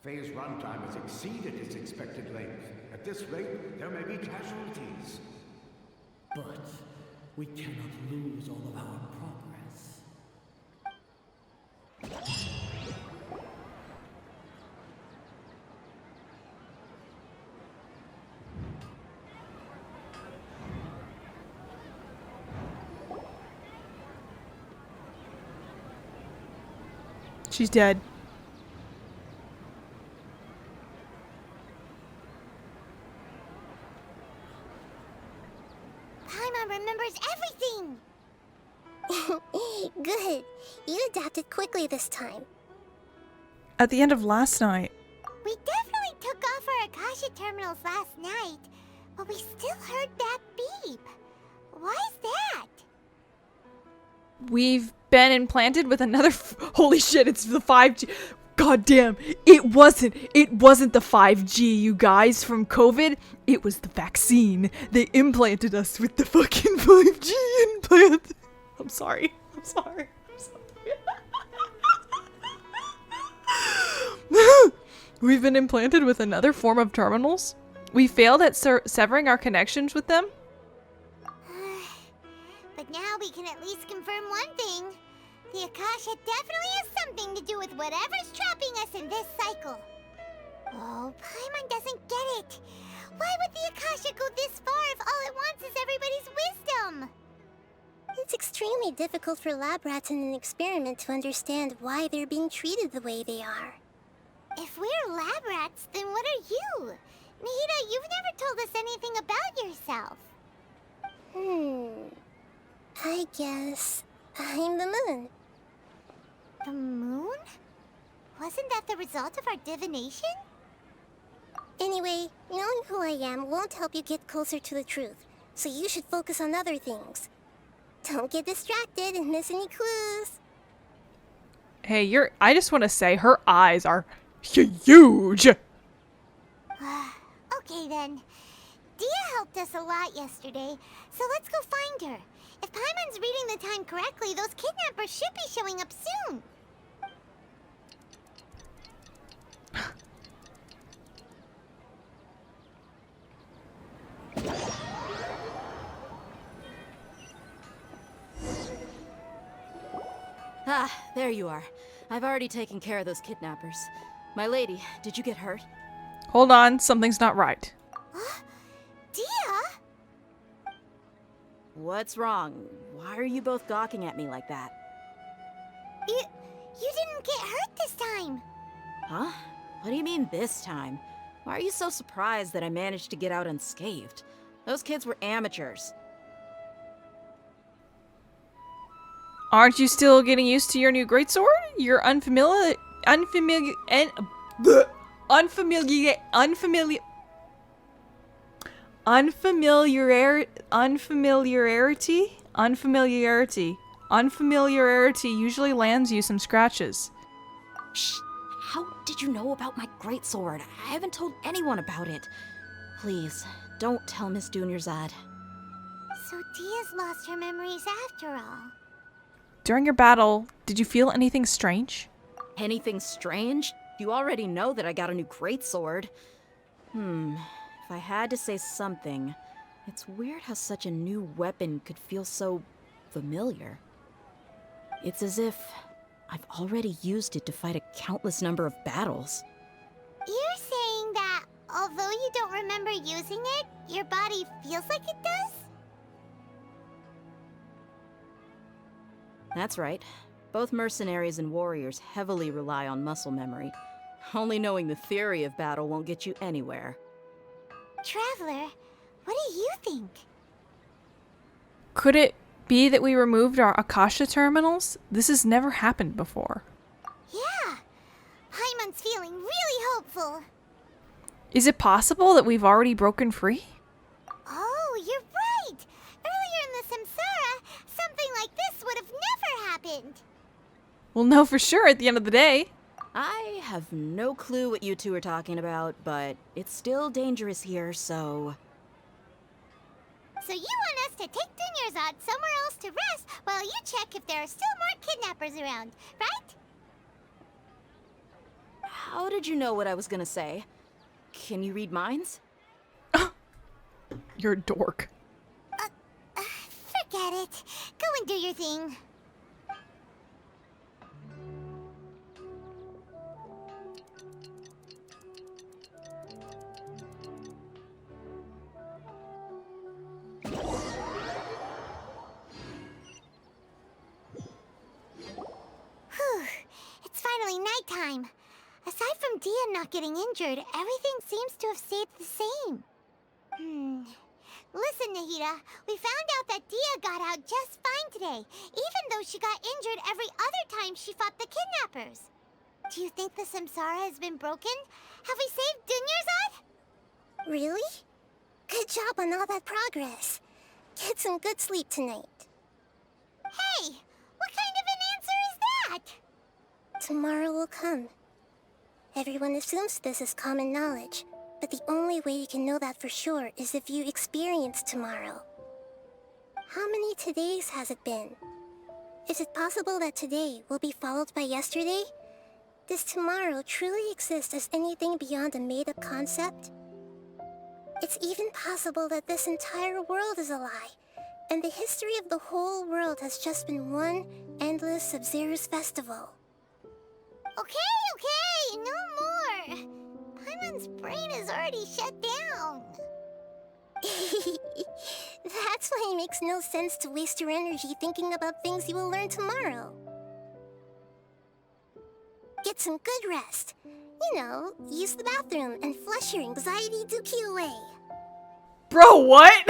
Phase runtime has exceeded its expected length. At this rate, there may be casualties. But we cannot lose all of our progress. She's dead. Paimon remembers everything! Good. You adapted quickly this time. At the end of last night. We definitely took off our Akasha terminals last night, but we still heard that beep. Why is that? We've been implanted with another holy shit, it's the 5G. God damn, it wasn't the 5G, you guys, from COVID. It was the vaccine. They implanted us with the fucking 5G implant. I'm sorry. We've been implanted with another form of terminals. We failed at severing our connections with them. But now we can at least confirm one thing. The Akasha definitely has something to do with whatever's trapping us in this cycle. Oh, Paimon doesn't get it. Why would the Akasha go this far if all it wants is everybody's wisdom? It's extremely difficult for lab rats in an experiment to understand why they're being treated the way they are. If we're lab rats, then what are you? Nahida, you've never told us anything about yourself. I guess I'm the moon. The moon? Wasn't that the result of our divination? Anyway, knowing who I am won't help you get closer to the truth, so you should focus on other things. Don't get distracted and miss any clues. Hey, I just want to say her eyes are huge. Okay then. Dia helped us a lot yesterday, so let's go find her. If Paimon's reading the time correctly, those kidnappers should be showing up soon. Ah, there you are. I've already taken care of those kidnappers. My lady, did you get hurt? Hold on, something's not right. Dia? What's wrong? Why are you both gawking at me like that? You didn't get hurt this time. Huh? What do you mean this time? Why are you so surprised that I managed to get out unscathed? Those kids were amateurs. Aren't you still getting used to your new greatsword? Your unfamiliarity usually lands you some scratches. Shh! How did you know about my greatsword? I haven't told anyone about it. Please, don't tell Miss Dunyarzad. So Dia's lost her memories after all. During your battle, did you feel anything strange? Anything strange? You already know that I got a new greatsword. If I had to say something, it's weird how such a new weapon could feel so familiar. It's as if I've already used it to fight a countless number of battles. You're saying that although you don't remember using it, your body feels like it does? That's right. Both mercenaries and warriors heavily rely on muscle memory. Only knowing the theory of battle won't get you anywhere. Traveler, what do you think? Could it be that we removed our Akasha terminals? This has never happened before. Yeah, Paimon's feeling really hopeful. Is it possible that we've already broken free? Oh, you're right! Earlier in the samsara, something like this would have never happened. We'll know for sure at the end of the day. I have no clue what you two are talking about, but it's still dangerous here, so... So you want us to take Dunyarzad somewhere else to rest while you check if there are still more kidnappers around, right? How did you know what I was gonna say? Can you read minds? You're a dork. Forget it. Go and do your thing. Whew. It's finally nighttime. Aside from Dia not getting injured, everything seems to have stayed the same. Listen, Nahida, we found out that Dia got out just fine today, even though she got injured every other time she fought the kidnappers. Do you think the samsara has been broken? Have we saved Dunyarzad? Really? Good job on all that progress. Get some good sleep tonight. Hey, what kind of an answer is that? Tomorrow will come. Everyone assumes this is common knowledge, but the only way you can know that for sure is if you experience tomorrow. How many todays has it been? Is it possible that today will be followed by yesterday? Does tomorrow truly exist as anything beyond a made-up concept? It's even possible that this entire world is a lie, and the history of the whole world has just been one endless Sub-Zero's festival. Okay, no more. Paimon's brain is already shut down. That's why it makes no sense to waste your energy thinking about things you will learn tomorrow. Get some good rest. You know, use the bathroom and flush your anxiety dookie away. Bro, what?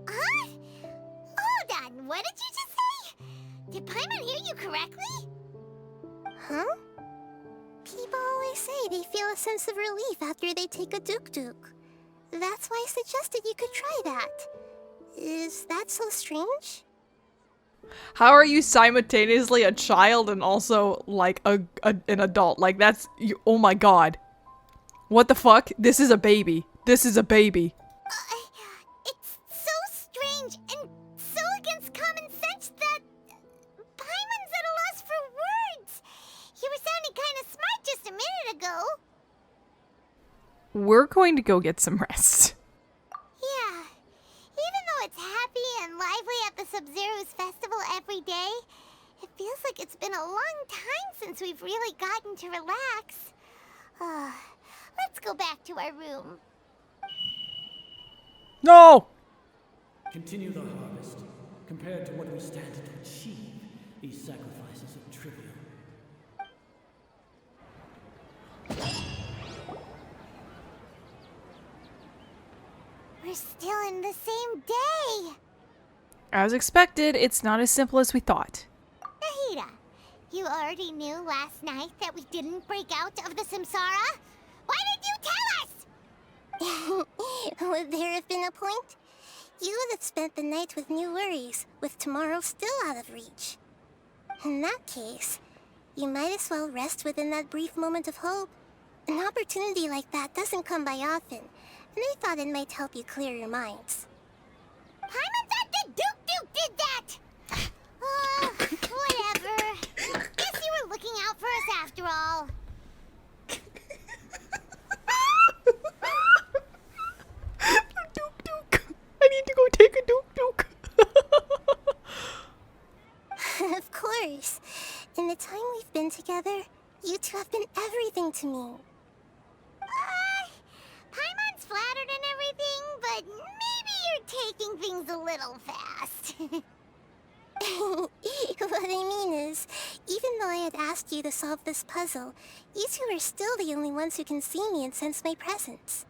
Huh? Hold on, what did you just say? Did Paimon hear you correctly? Huh? People always say they feel a sense of relief after they take a duk-duk. That's why I suggested you could try that. Is that so strange? How are you simultaneously a child and also like an adult? Like that's oh my god. What the fuck? This is a baby. This is a baby. It's so strange and so against common sense that Paimon's at a loss for words. You were sounding kind of smart just a minute ago. We're going to go get some rest. Yeah. Even though it's happy and lively at the Sub-Zero's festival every day, it feels like it's been a long time since we've really gotten to relax. Let's go back to our room. No! Continue the harvest. Compared to what we stand to achieve, these sacrifices are trivial. We're still in the same day. As expected, it's not as simple as we thought. Nahida, you already knew last night that we didn't break out of the samsara? Why did you tell us? Would there have been a point? You would have spent the night with new worries, with tomorrow still out of reach. In that case, you might as well rest within that brief moment of hope. An opportunity like that doesn't come by often, and I thought it might help you clear your minds. Paimon thought the Duke did that! Whatever. Guess you were looking out for us after all. Duke. I need to go take a Duke. Of course. In the time we've been together, you two have been everything to me. Paimon's flattered and everything, but maybe you're taking things a little fast. What I mean is, even though I had asked you to solve this puzzle, you two are still the only ones who can see me and sense my presence.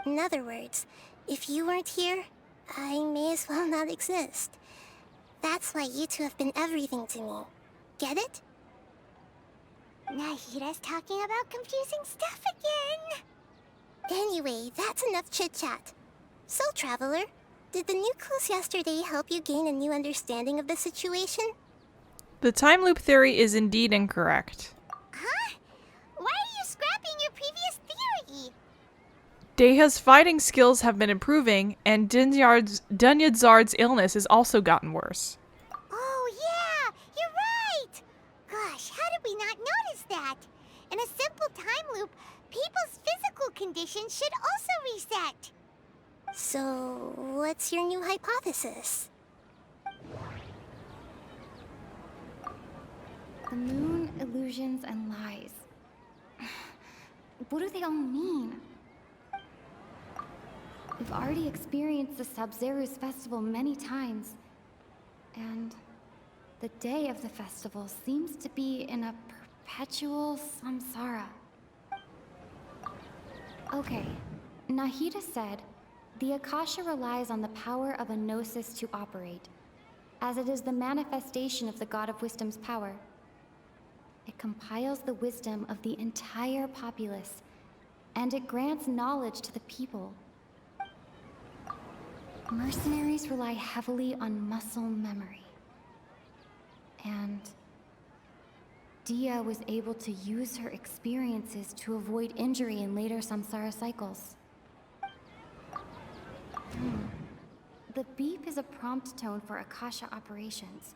In other words, if you weren't here, I may as well not exist. That's why you two have been everything to me. Get it? Nahida's talking about confusing stuff again. Anyway, that's enough chit-chat. So, Traveler, did the new clues yesterday help you gain a new understanding of the situation? The time loop theory is indeed incorrect. Huh? Why are you scrapping your previous theory? Deha's fighting skills have been improving, and Dunyarzad's illness has also gotten worse. Oh yeah, you're that. In a simple time loop, people's physical conditions should also reset. So, what's your new hypothesis? The moon, illusions, and lies. What do they all mean? We've already experienced the Sub-Zeru's festival many times, and the day of the festival seems to be in a perpetual samsara. Okay, Nahida said, the Akasha relies on the power of a gnosis to operate, as it is the manifestation of the God of Wisdom's power. It compiles the wisdom of the entire populace, and it grants knowledge to the people. Mercenaries rely heavily on muscle memory. And Dia was able to use her experiences to avoid injury in later samsara cycles. The beep is a prompt tone for Akasha operations.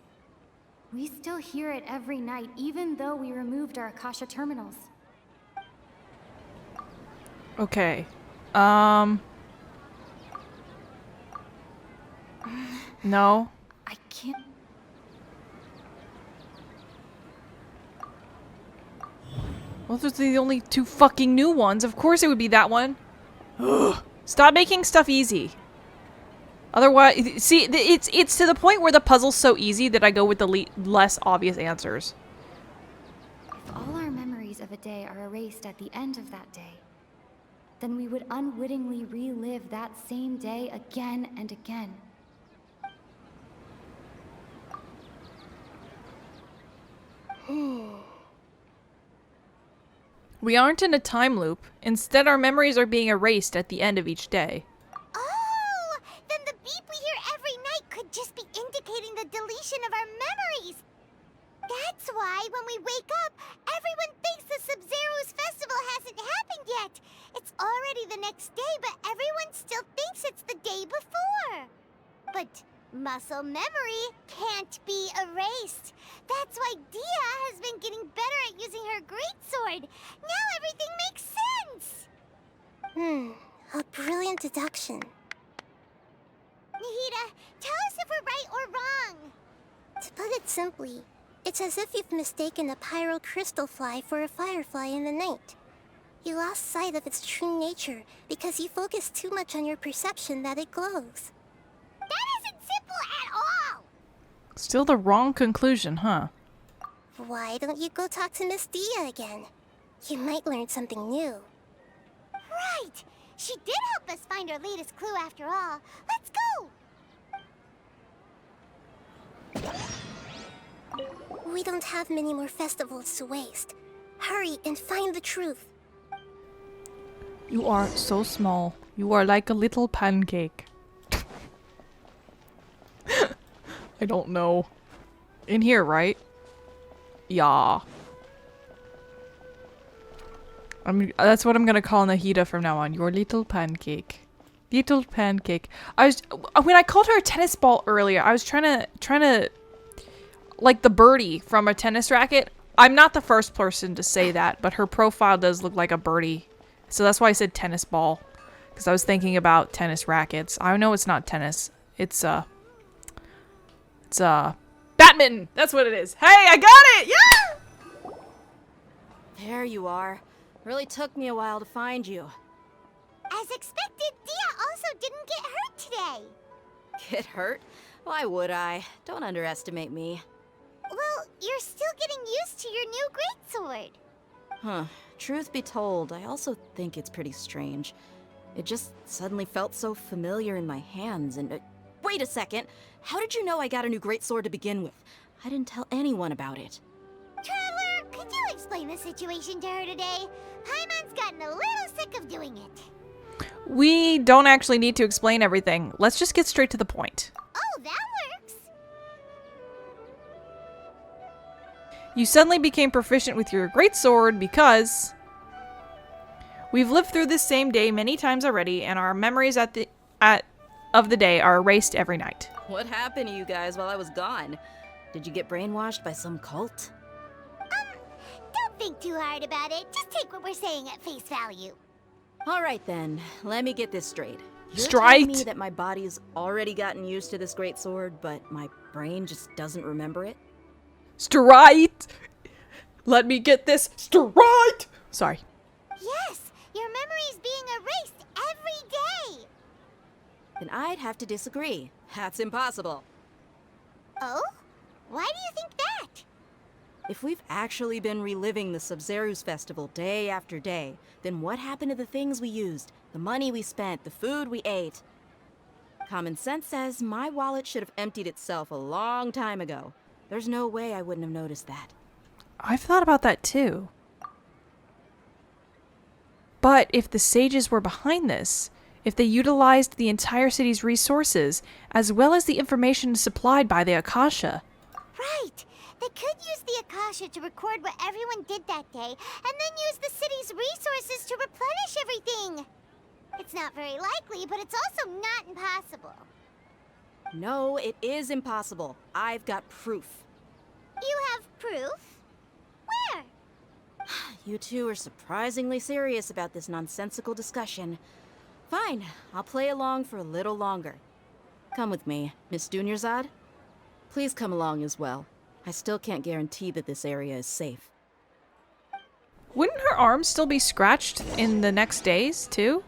We still hear it every night, even though we removed our Akasha terminals. Okay. No. I can't... Well, those are the only two fucking new ones. Of course it would be that one. Ugh. Stop making stuff easy. Otherwise, see, it's to the point where the puzzle's so easy that I go with the less obvious answers. If all our memories of a day are erased at the end of that day, then we would unwittingly relive that same day again and again. We aren't in a time loop. Instead, our memories are being erased at the end of each day. Oh, then the beep we hear every night could just be indicating the deletion of our memories. That's why when we wake up, everyone thinks the Sub-Zeru's festival hasn't happened yet. It's already the next day, but everyone still thinks it's the day before. But muscle memory can't be erased. That's why Dia has been getting better at using her greatsword. Now everything makes sense. A brilliant deduction. Nahida, tell us if we're right or wrong. To put it simply, it's as if you've mistaken a pyro crystal fly for a firefly in the night. You lost sight of its true nature because you focused too much on your perception that it glows. That isn't simple at all. Still the wrong conclusion, huh? Why don't you go talk to Miss Dia again? You might learn something new. Right. She did help us find our latest clue after all. Let's go. We don't have many more festivals to waste. Hurry and find the truth. You are so small. You are like a little pancake. I don't know. In here, right? Yeah. That's what I'm gonna call Nahida from now on. Your little pancake. Little pancake. When I called her a tennis ball earlier, I was trying to like the birdie from a tennis racket. I'm not the first person to say that, but her profile does look like a birdie. So that's why I said tennis ball. Because I was thinking about tennis rackets. I know it's not tennis. It's badminton! That's what it is. Hey, I got it! Yeah! There you are. Really took me a while to find you. As expected, Dia also didn't get hurt today. Get hurt? Why would I? Don't underestimate me. Well, you're still getting used to your new greatsword. Huh. Truth be told, I also think it's pretty strange. It just suddenly felt so familiar in my hands and... wait a second! How did you know I got a new greatsword to begin with? I didn't tell anyone about it. Traveler, could you explain the situation to her today? Paimon's gotten a little sick of doing it. We don't actually need to explain everything. Let's just get straight to the point. Oh, that works. You suddenly became proficient with your greatsword because... we've lived through this same day many times already, and our memories of the day are erased every night. What happened to you guys while I was gone? Did you get brainwashed by some cult? Don't think too hard about it. Just take what we're saying at face value. All right then, let me get this straight. You're Straight. telling me that my body's already gotten used to this great sword, but my brain just doesn't remember it? Straight. Let me get this straight. Sorry. Yes, your memory's being erased every day. Then I'd have to disagree. That's impossible. Oh? Why do you think that? If we've actually been reliving the Sub-Zeru's festival day after day, then what happened to the things we used, the money we spent, the food we ate? Common sense says my wallet should have emptied itself a long time ago. There's no way I wouldn't have noticed that. I've thought about that too. But if the sages were behind this, if they utilized the entire city's resources, as well as the information supplied by the Akasha. Right. They could use the Akasha to record what everyone did that day, and then use the city's resources to replenish everything. It's not very likely, but it's also not impossible. No, it is impossible. I've got proof. You have proof? Where? You two are surprisingly serious about this nonsensical discussion. Fine, I'll play along for a little longer. Come with me, Miss Dunyarzad. Please come along as well. I still can't guarantee that this area is safe. Wouldn't her arm still be scratched in the next days, too?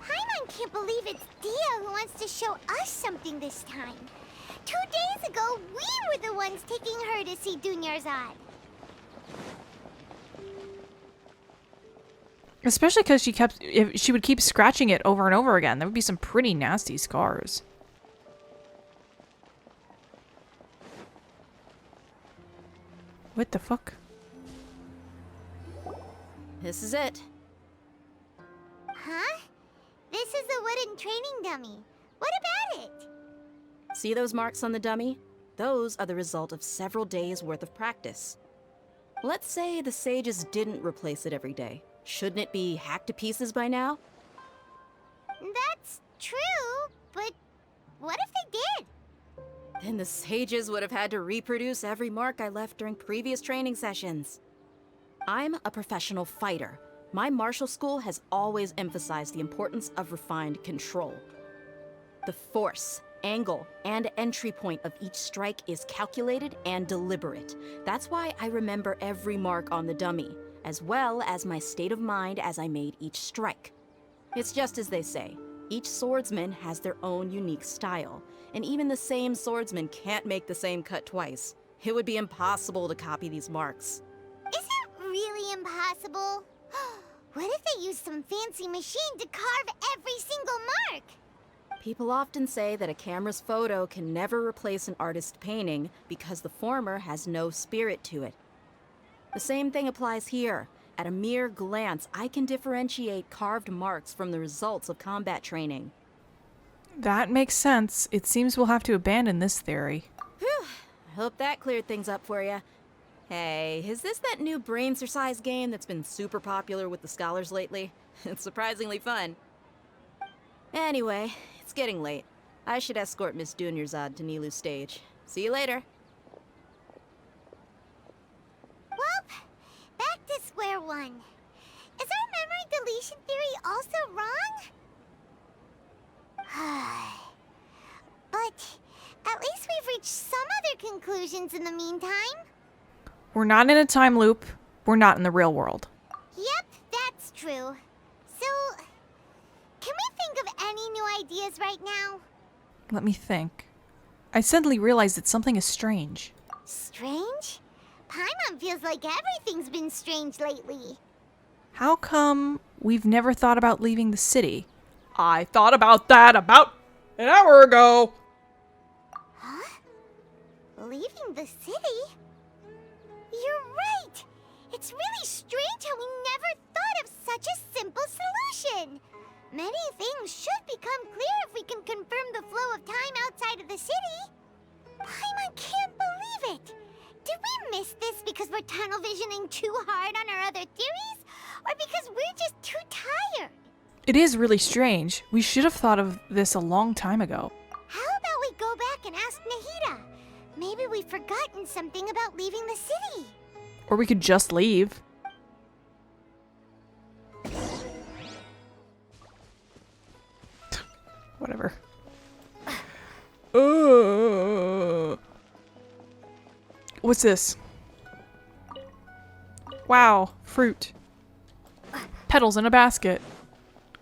Paimon can't believe it's Dia who wants to show us something this time. 2 days ago, we were the ones taking her to see Dunyarzad. Especially because she would keep scratching it over and over again. There would be some pretty nasty scars. What the fuck? This is it. Huh? This is a wooden training dummy. What about it? See those marks on the dummy? Those are the result of several days' worth of practice. Let's say the sages didn't replace it every day. Shouldn't it be hacked to pieces by now? That's true, but what if they did? Then the sages would have had to reproduce every mark I left during previous training sessions. I'm a professional fighter. My martial school has always emphasized the importance of refined control. The force, angle, and entry point of each strike is calculated and deliberate. That's why I remember every mark on the dummy, as well as my state of mind as I made each strike. It's just as they say, each swordsman has their own unique style, and even the same swordsman can't make the same cut twice. It would be impossible to copy these marks. Is it really impossible? What if they used some fancy machine to carve every single mark? People often say that a camera's photo can never replace an artist's painting because the former has no spirit to it. The same thing applies here. At a mere glance, I can differentiate carved marks from the results of combat training. That makes sense. It seems we'll have to abandon this theory. Whew, I hope that cleared things up for you. Hey, is this that new brain exercise game that's been super popular with the scholars lately? It's surprisingly fun. Anyway, it's getting late. I should escort Miss Dunyarzad to Nilu's stage. See you later. Well, back to square one. Is our memory deletion theory also wrong? But at least we've reached some other conclusions in the meantime. We're not in a time loop. We're not in the real world. Yep, that's true. So, can we think of any new ideas right now? Let me think. I suddenly realized that something is strange. Strange? Paimon feels like everything's been strange lately. How come we've never thought about leaving the city? I thought about that about an hour ago. Huh? Leaving the city? You're right! It's really strange how we never thought of such a simple solution! Many things should become clear if we can confirm the flow of time outside of the city. Paimon can't believe it! Did we miss this because we're tunnel visioning too hard on our other theories? Or because we're just too tired? It is really strange. We should have thought of this a long time ago. How about we go back and ask Nahida? Maybe we've forgotten something about leaving the city. Or we could just leave. Whatever. What's this? Wow, fruit. Petals in a basket.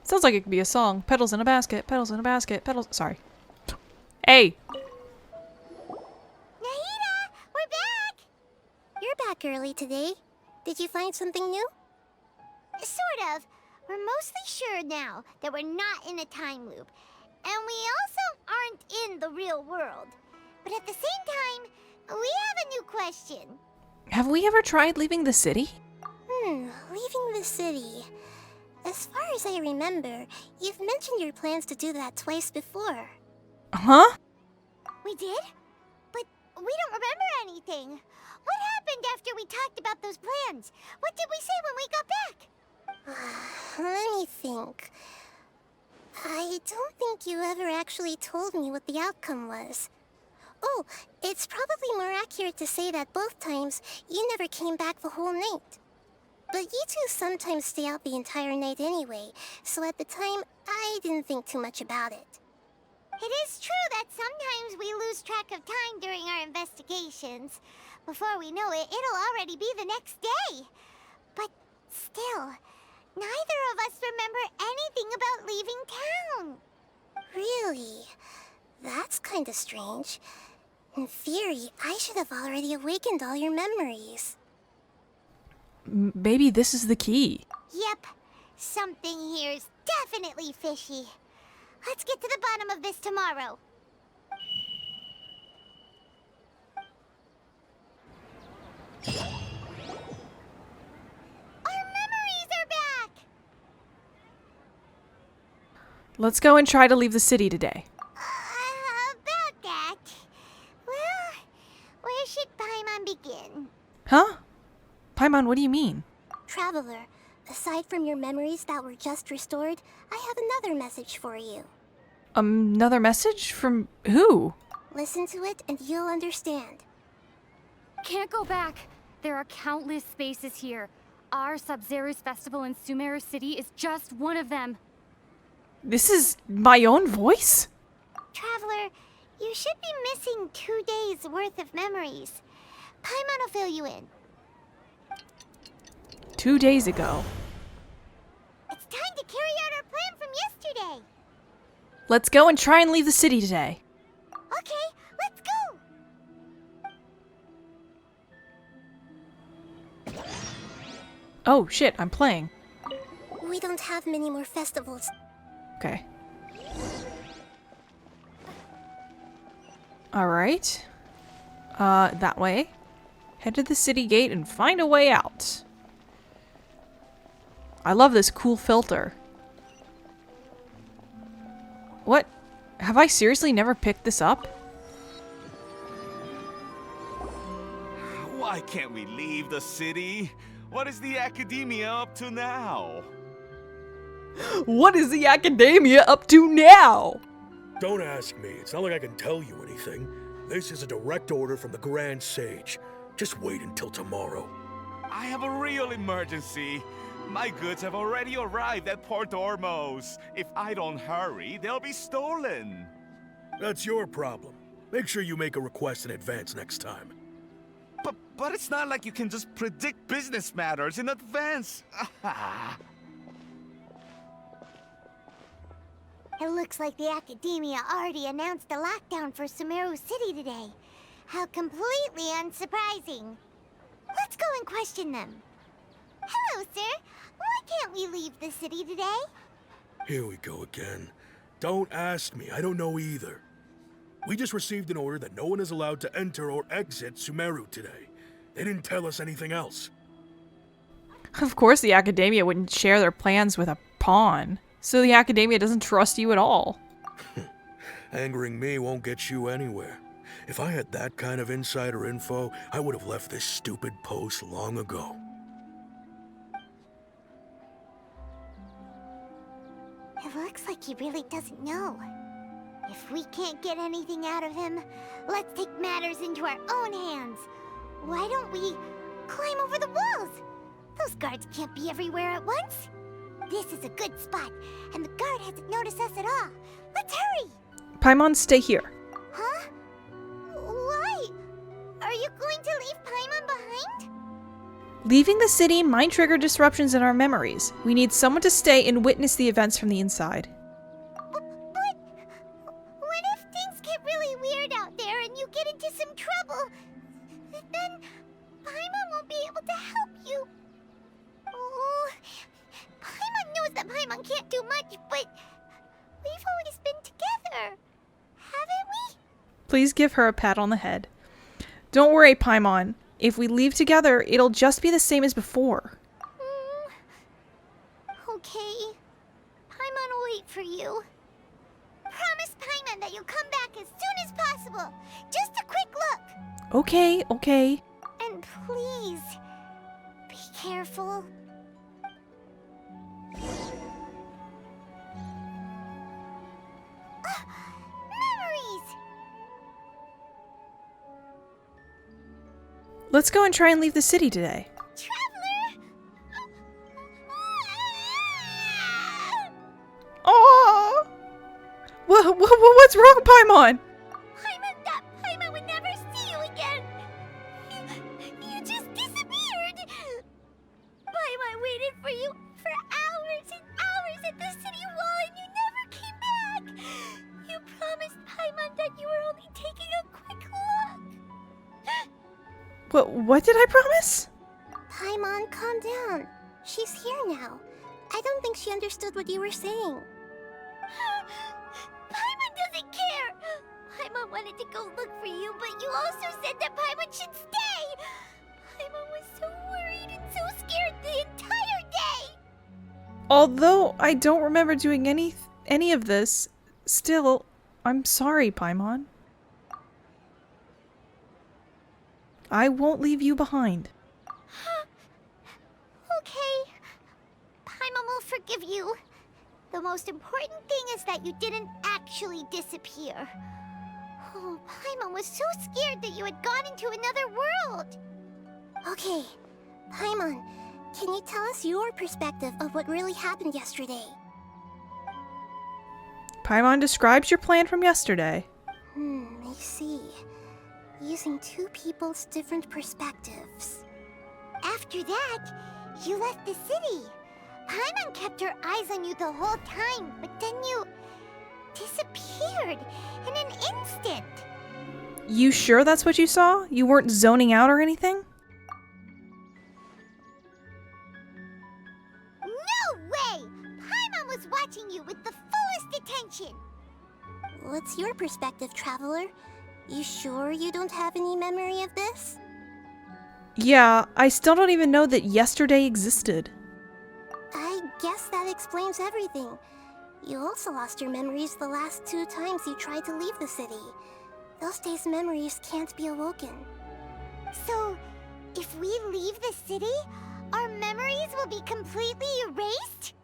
Sounds like it could be a song. Petals in a basket, petals in a basket, petals. Sorry. Hey! Nahida, we're back! You're back early today. Did you find something new? Sort of. We're mostly sure now that we're not in a time loop. And we also aren't in the real world. But at the same time, we have a new question. Have we ever tried leaving the city? Leaving the city. As far as I remember, you've mentioned your plans to do that twice before. Huh? We did? But we don't remember anything. What happened after we talked about those plans? What did we say when we got back? Let me think. I don't think you ever actually told me what the outcome was. Oh, it's probably more accurate to say that both times you never came back the whole night. But you two sometimes stay out the entire night anyway, so at the time, I didn't think too much about it. It is true that sometimes we lose track of time during our investigations. Before we know it, it'll already be the next day. But still, neither of us remember anything about leaving town. Really? That's kinda strange. In theory, I should have already awakened all your memories. Maybe this is the key. Yep, something here's definitely fishy. Let's get to the bottom of this tomorrow. Our memories are back! Let's go and try to leave the city today. About that. Well, where should Paimon begin? Huh? Paimon, what do you mean? Traveler, aside from your memories that were just restored, I have another message for you. Another message? From who? Listen to it and you'll understand. Can't go back. There are countless spaces here. Our Sub-Zero's festival in Sumeru City is just one of them. This is my own voice? Traveler, you should be missing 2 days worth of memories. Paimon will fill you in. 2 days ago. It's time to carry out our plan from yesterday. Let's go and try and leave the city today. Okay, let's go. Oh shit, I'm playing. We don't have many more festivals. Okay. Alright. That way. Head to the city gate and find a way out. I love this cool filter. What? Have I seriously never picked this up? Why can't we leave the city? What is the academia up to now? What is the academia up to now? Don't ask me. It's not like I can tell you anything. This is a direct order from the Grand Sage. Just wait until tomorrow. I have a real emergency. My goods have already arrived at Port Ormos. If I don't hurry, they'll be stolen. That's your problem. Make sure you make a request in advance next time. But it's not like you can just predict business matters in advance. It looks like the Academia already announced a lockdown for Sumeru City today. How completely unsurprising. Let's go and question them. Hello, sir. Why can't we leave the city today? Here we go again. Don't ask me. I don't know either. We just received an order that no one is allowed to enter or exit Sumeru today. They didn't tell us anything else. Of course the Academia wouldn't share their plans with a pawn. So the Academia doesn't trust you at all. Angering me won't get you anywhere. If I had that kind of insider info, I would have left this stupid post long ago. It looks like he really doesn't know. If we can't get anything out of him, let's take matters into our own hands. Why don't we climb over guards can't be everywhere at once. This is a good spot, and the guard hasn't noticed us at all. Let's hurry! Paimon, stay here. Huh? Why? Are you going to leave Paimon behind? Leaving the city might trigger disruptions in our memories. We need someone to stay and witness the events from the inside. But what if things get really weird out there and you get into some trouble? Then Paimon won't be able to help you. Oh, Paimon knows that Paimon can't do much, but we've always been together, haven't we? Please give her a pat on the head. Don't worry, Paimon. If we leave together, it'll just be the same as before. Okay. Paimon will wait for you. Promise Paimon that you'll come back as soon as possible. Just a quick look. Okay, okay. And please, be careful. Memories! Let's go and try and leave the city today. Traveler! Oh! What's wrong, Paimon? Paimon thought Paimon would never see you again. You just disappeared. Paimon waited for you for hours and hours at the city wall and you never came back. You promised Paimon that you were only taking a quick look. What did I promise? Paimon, calm down. She's here now. I don't think she understood what you were saying. Paimon doesn't care. Paimon wanted to go look for you, but you also said that Paimon should stay. Paimon was so worried and so scared the entire day. Although I don't remember doing any of this, still, I'm sorry, Paimon. I won't leave you behind. Okay. Paimon will forgive you. The most important thing is that you didn't actually disappear. Oh, Paimon was so scared that you had gone into another world. Okay, Paimon, can you tell us your perspective of what really happened yesterday? Paimon describes your plan from yesterday. I see. Using two people's different perspectives. After that, you left the city. Paimon kept her eyes on you the whole time, but then you disappeared in an instant. You sure that's what you saw? You weren't zoning out or anything? No way! Paimon was watching you with the fullest attention. What's your perspective, Traveler? You sure you don't have any memory of this? Yeah, I still don't even know that yesterday existed. I guess that explains everything. You also lost your memories the last 2 times you tried to leave the city. Those days' memories can't be awoken. So, if we leave the city, our memories will be completely erased?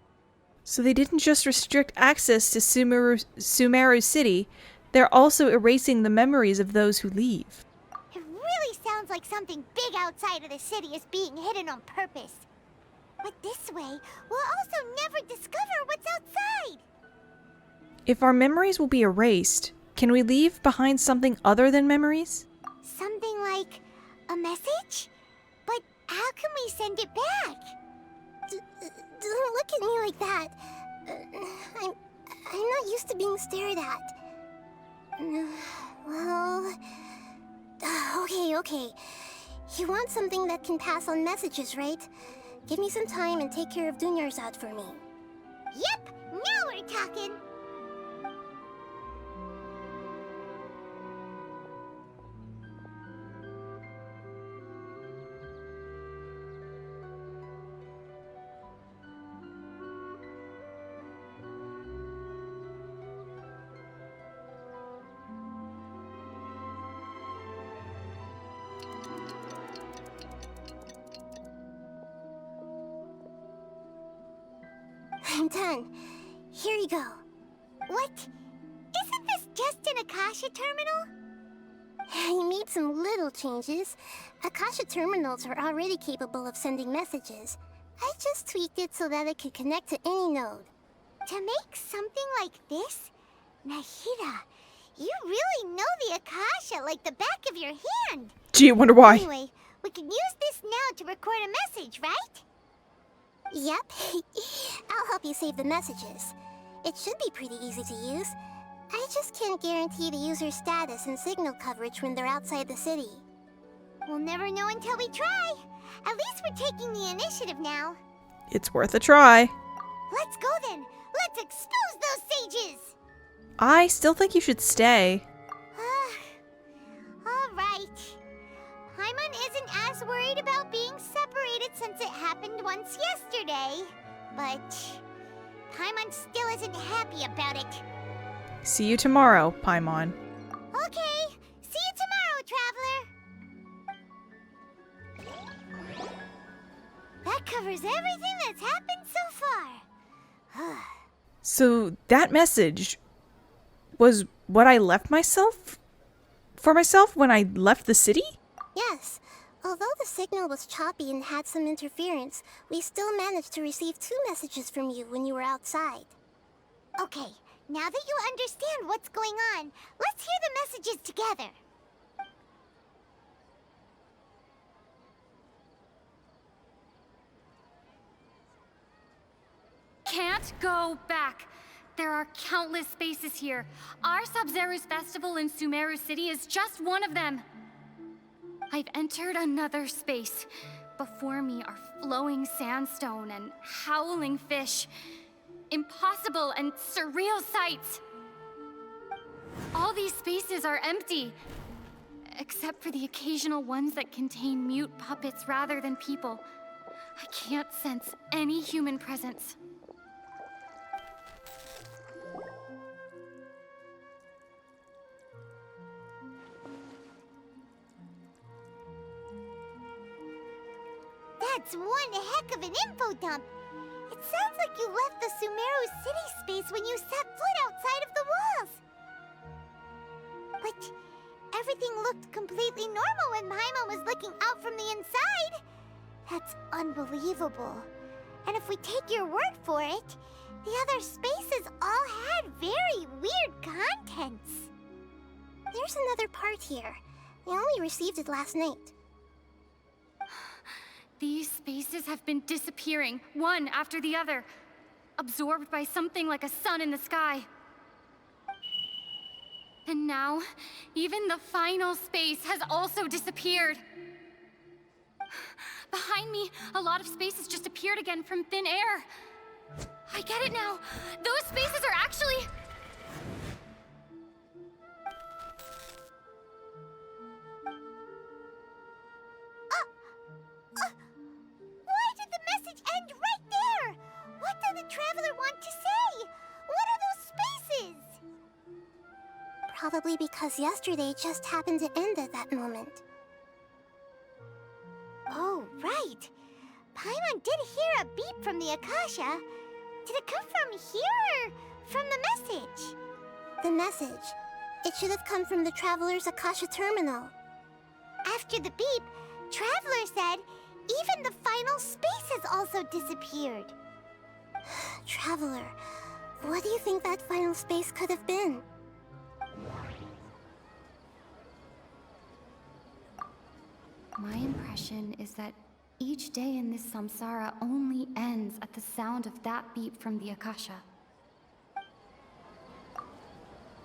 So they didn't just restrict access to Sumeru City, they're also erasing the memories of those who leave. It really sounds like something big outside of the city is being hidden on purpose. But this way, we'll also never discover what's outside. If our memories will be erased, can we leave behind something other than memories? Something like a message? But how can we send it back? Don't look at me like that. I'm not used to being stared at. Well... Okay. You want something that can pass on messages, right? Give me some time and take care of Dunyar's out for me. Yep, now we're talking. I'm done. Here you go. What? Isn't this just an Akasha terminal? You made some little changes. Akasha terminals are already capable of sending messages. I just tweaked it so that it could connect to any node. To make something like this? Nahida, you really know the Akasha like the back of your hand. Gee, I wonder why. Anyway, we can use this now to record a message, right? Yep. I'll help you save the messages. It should be pretty easy to use. I just can't guarantee the user's status and signal coverage when they're outside the city. We'll never know until we try. At least we're taking the initiative now. It's worth a try. Let's go then. Let's expose those sages. I still think you should stay. All right. Paimon isn't as worried about being separated since it happened once yesterday. But Paimon still isn't happy about it. See you tomorrow, Paimon. Okay. See you tomorrow, Traveler. That covers everything that's happened so far. So that message was what I left for myself when I left the city? Yes. Although the signal was choppy and had some interference, we still managed to receive 2 messages from you when you were outside. Okay, now that you understand what's going on, let's hear the messages together. Can't go back. There are countless spaces here. Our Sub-Zero's festival in Sumeru City is just one of them. I've entered another space. Before me are flowing sandstone and howling fish. Impossible and surreal sights. All these spaces are empty, except for the occasional ones that contain mute puppets rather than people. I can't sense any human presence. That's one heck of an info dump. It sounds like you left the Sumeru city space when you set foot outside of the walls. But everything looked completely normal when Paimon was looking out from the inside. That's unbelievable. And if we take your word for it, the other spaces all had very weird contents. There's another part here. We only received it last night. These spaces have been disappearing, one after the other, absorbed by something like a sun in the sky. And now, even the final space has also disappeared. Behind me, a lot of spaces just appeared again from thin air. I get it now. Those spaces are actually... Why did the message end right there? What did the Traveler want to say? What are those spaces? Probably because yesterday just happened to end at that moment. Oh, right. Paimon did hear a beep from the Akasha. Did it come from here or from the message? The message. It should have come from the Traveler's Akasha terminal. After the beep, Traveler said even the final space has also disappeared. Traveler, what do you think that final space could have been? My impression is that each day in this samsara only ends at the sound of that beep from the Akasha.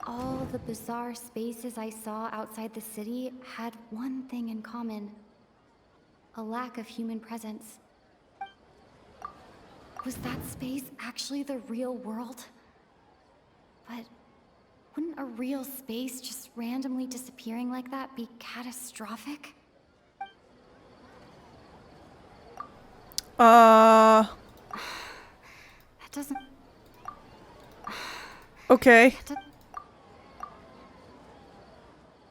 All the bizarre spaces I saw outside the city had one thing in common: a lack of human presence. Was that space actually the real world? But wouldn't a real space just randomly disappearing like that be catastrophic? That doesn't... Okay.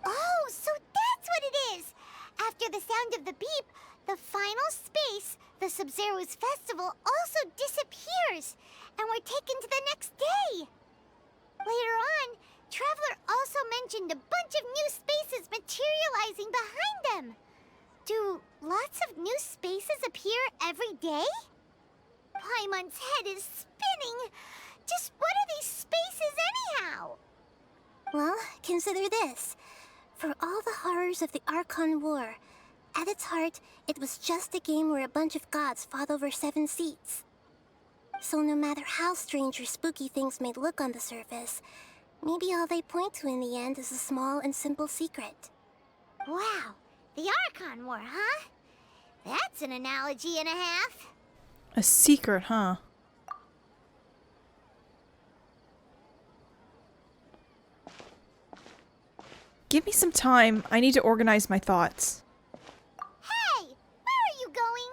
Oh, so that's what it is! After the sound of the beep, the final space, the Sub-Zero's festival, also disappears, and we're taken to the next day. Later on, Traveler also mentioned a bunch of new spaces materializing behind them. Do lots of new spaces appear every day? Paimon's head is spinning. Just what are these spaces anyhow? Well, consider this. For all the horrors of the Archon War, at its heart, it was just a game where a bunch of gods fought over 7 seats. So no matter how strange or spooky things may look on the surface, maybe all they point to in the end is a small and simple secret. Wow, the Archon War, huh? That's an analogy and a half. A secret, huh? Give me some time. I need to organize my thoughts. Hey, where are you going?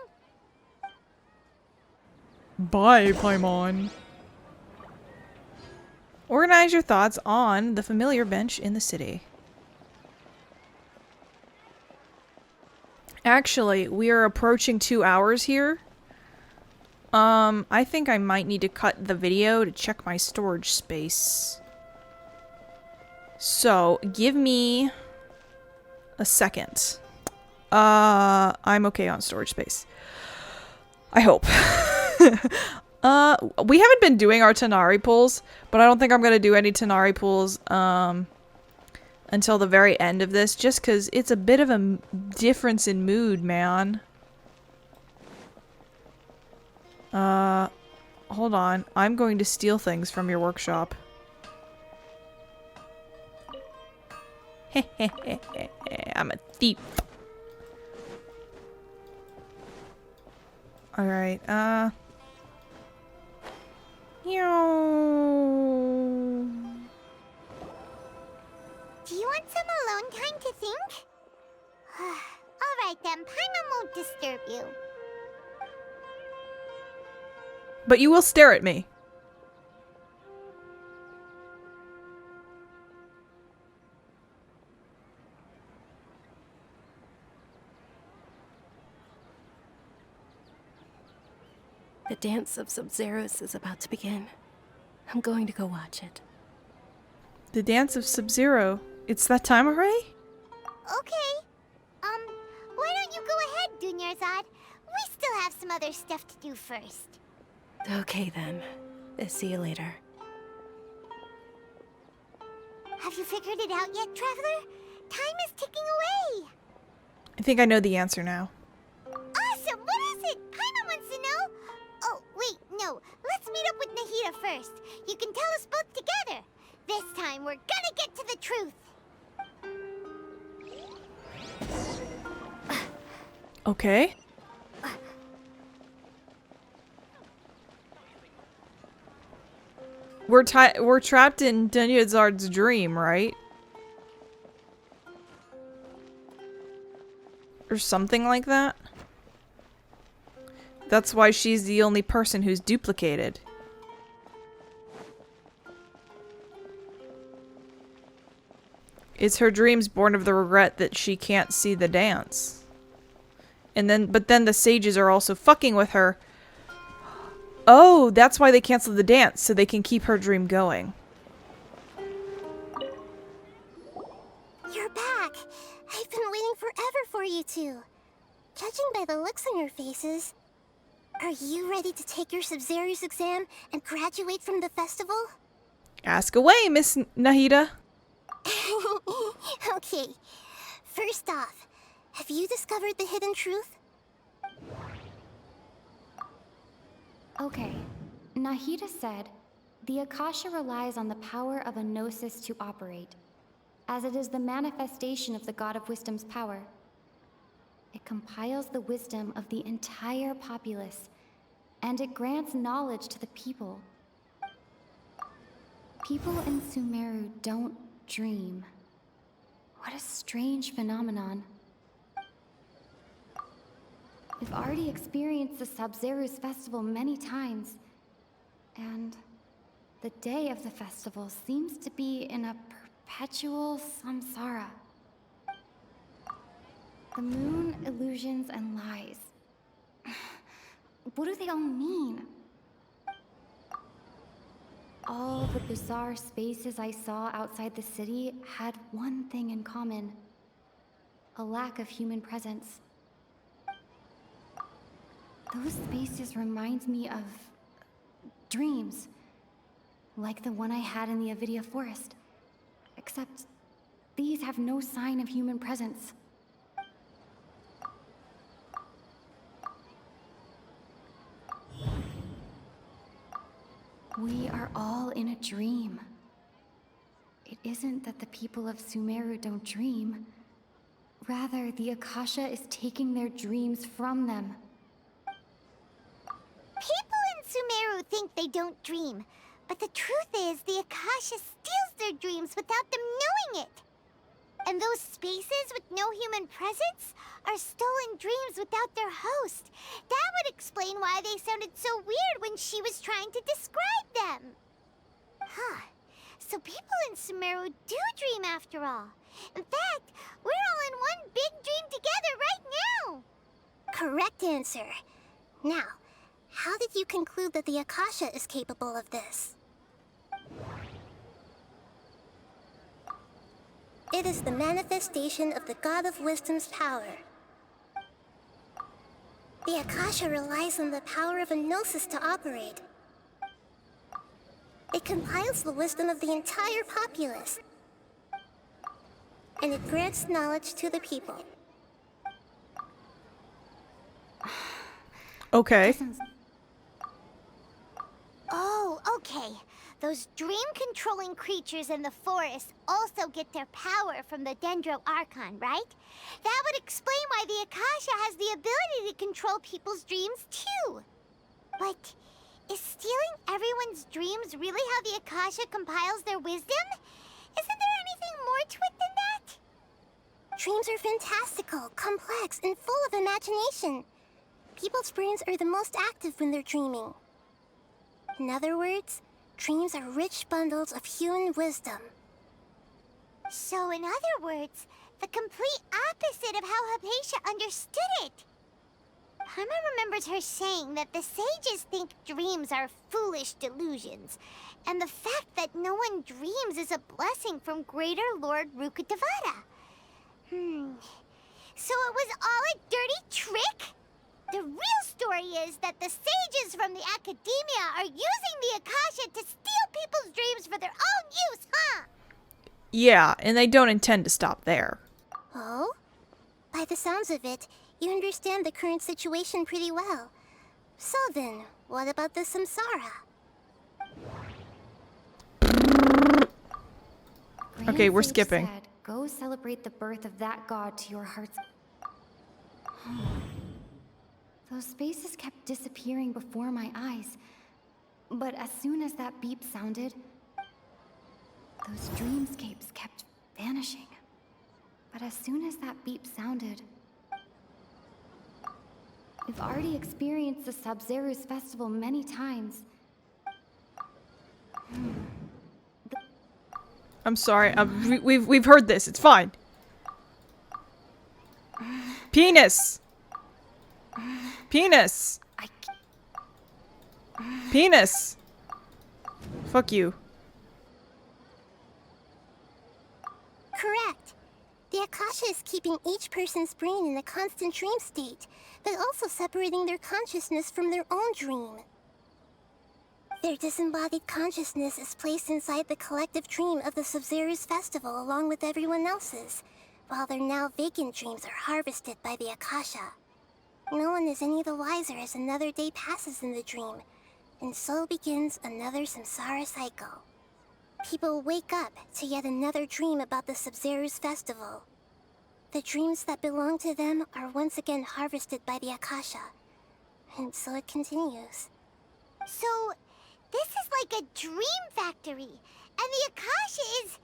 Bye, Paimon. Organize your thoughts on the familiar bench in the city. Actually, we are approaching 2 hours here. I think I might need to cut the video to check my storage space. So, give me a second. I'm okay on storage space. I hope. We haven't been doing our Tanari pulls, but I don't think I'm gonna do any Tanari pulls, until the very end of this, just because it's a bit of a difference in mood, man. Hold on. I'm going to steal things from your workshop. I'm a thief. Alright, Do you want some alone time to think? Alright then, Paimon won't disturb you. But you will stare at me. The dance of Sub-Zeros is about to begin. I'm going to go watch it. The dance of Sub-Zero. It's that time already? Okay. Why don't you go ahead, Dunyarzad? We still have some other stuff to do first. Okay then. See you later. Have you figured it out yet, Traveler? Time is ticking away. I think I know the answer now. Awesome! What is it? Paimon wants to know. Oh, wait, no. Let's meet up with Nahida first. You can tell us both together. This time, we're gonna get to the truth. Okay. We're trapped in Dunyarzad's dream, right? Or something like that? That's why she's the only person who's duplicated. It's her dreams born of the regret that she can't see the dance. But then the sages are also fucking with her. Oh, that's why they canceled the dance, so they can keep her dream going. You're back! I've been waiting forever for you two. Judging by the looks on your faces, are you ready to take your Sub-Zero's exam and graduate from the festival? Ask away, Miss Nahida. Okay, first off, have you discovered the hidden truth? Okay. Nahida said, the Akasha relies on the power of a gnosis to operate, as it is the manifestation of the God of Wisdom's power. It compiles the wisdom of the entire populace, and it grants knowledge to the people. People in Sumeru don't dream. What a strange phenomenon. We've already experienced the Sub-Zero's festival many times, and the day of the festival seems to be in a perpetual samsara. The moon, illusions, and lies. What do they all mean? All the bizarre spaces I saw outside the city had one thing in common: a lack of human presence. Those spaces remind me of dreams, like the one I had in the Avidia forest. Except these have no sign of human presence. We are all in a dream. It isn't that the people of Sumeru don't dream. Rather, the Akasha is taking their dreams from them. People in Sumeru think they don't dream, but the truth is the Akasha steals their dreams without them knowing it. And those spaces with no human presence are stolen dreams without their host. That would explain why they sounded so weird when she was trying to describe them. Huh. So people in Sumeru do dream after all. In fact, we're all in one big dream together right now. Correct answer. Now, how did you conclude that the Akasha is capable of this? It is the manifestation of the God of Wisdom's power. The Akasha relies on the power of a gnosis to operate. It compiles the wisdom of the entire populace, and it grants knowledge to the people. Okay. Oh, okay. Those dream-controlling creatures in the forest also get their power from the Dendro Archon, right? That would explain why the Akasha has the ability to control people's dreams, too. But is stealing everyone's dreams really how the Akasha compiles their wisdom? Isn't there anything more to it than that? Dreams are fantastical, complex, and full of imagination. People's brains are the most active when they're dreaming. In other words, dreams are rich bundles of human wisdom. So in other words, the complete opposite of how Hypatia understood it. Paimon remembers her saying that the sages think dreams are foolish delusions, and the fact that no one dreams is a blessing from Greater Lord Rukkhadevata. So it was all a dirty trick? The real story is that the sages from the academia are using the Akasha to steal people's dreams for their own use, huh? Yeah, and they don't intend to stop there. Oh? By the sounds of it, you understand the current situation pretty well. So then, what about the samsara? Okay, we're Grand Sage skipping. said, go celebrate the birth of that god to your heart's... Those spaces kept disappearing before my eyes. But as soon as that beep sounded, those dreamscapes kept vanishing. But as soon as that beep sounded... We've already experienced the Sub-Zeru's festival many times. I'm sorry. We've heard this. It's fine. Penis. Penis. Penis. Fuck you. Correct. The Akasha is keeping each person's brain in a constant dream state, but also separating their consciousness from their own dream. Their disembodied consciousness is placed inside the collective dream of the Sub-Zeru's festival along with everyone else's, while their now vacant dreams are harvested by the Akasha. No one is any the wiser as another day passes in the dream, and so begins another samsara cycle. People wake up to yet another dream about the Sub-Zeru's festival. The dreams that belong to them are once again harvested by the Akasha, and so it continues. So, this is like a dream factory, and the Akasha is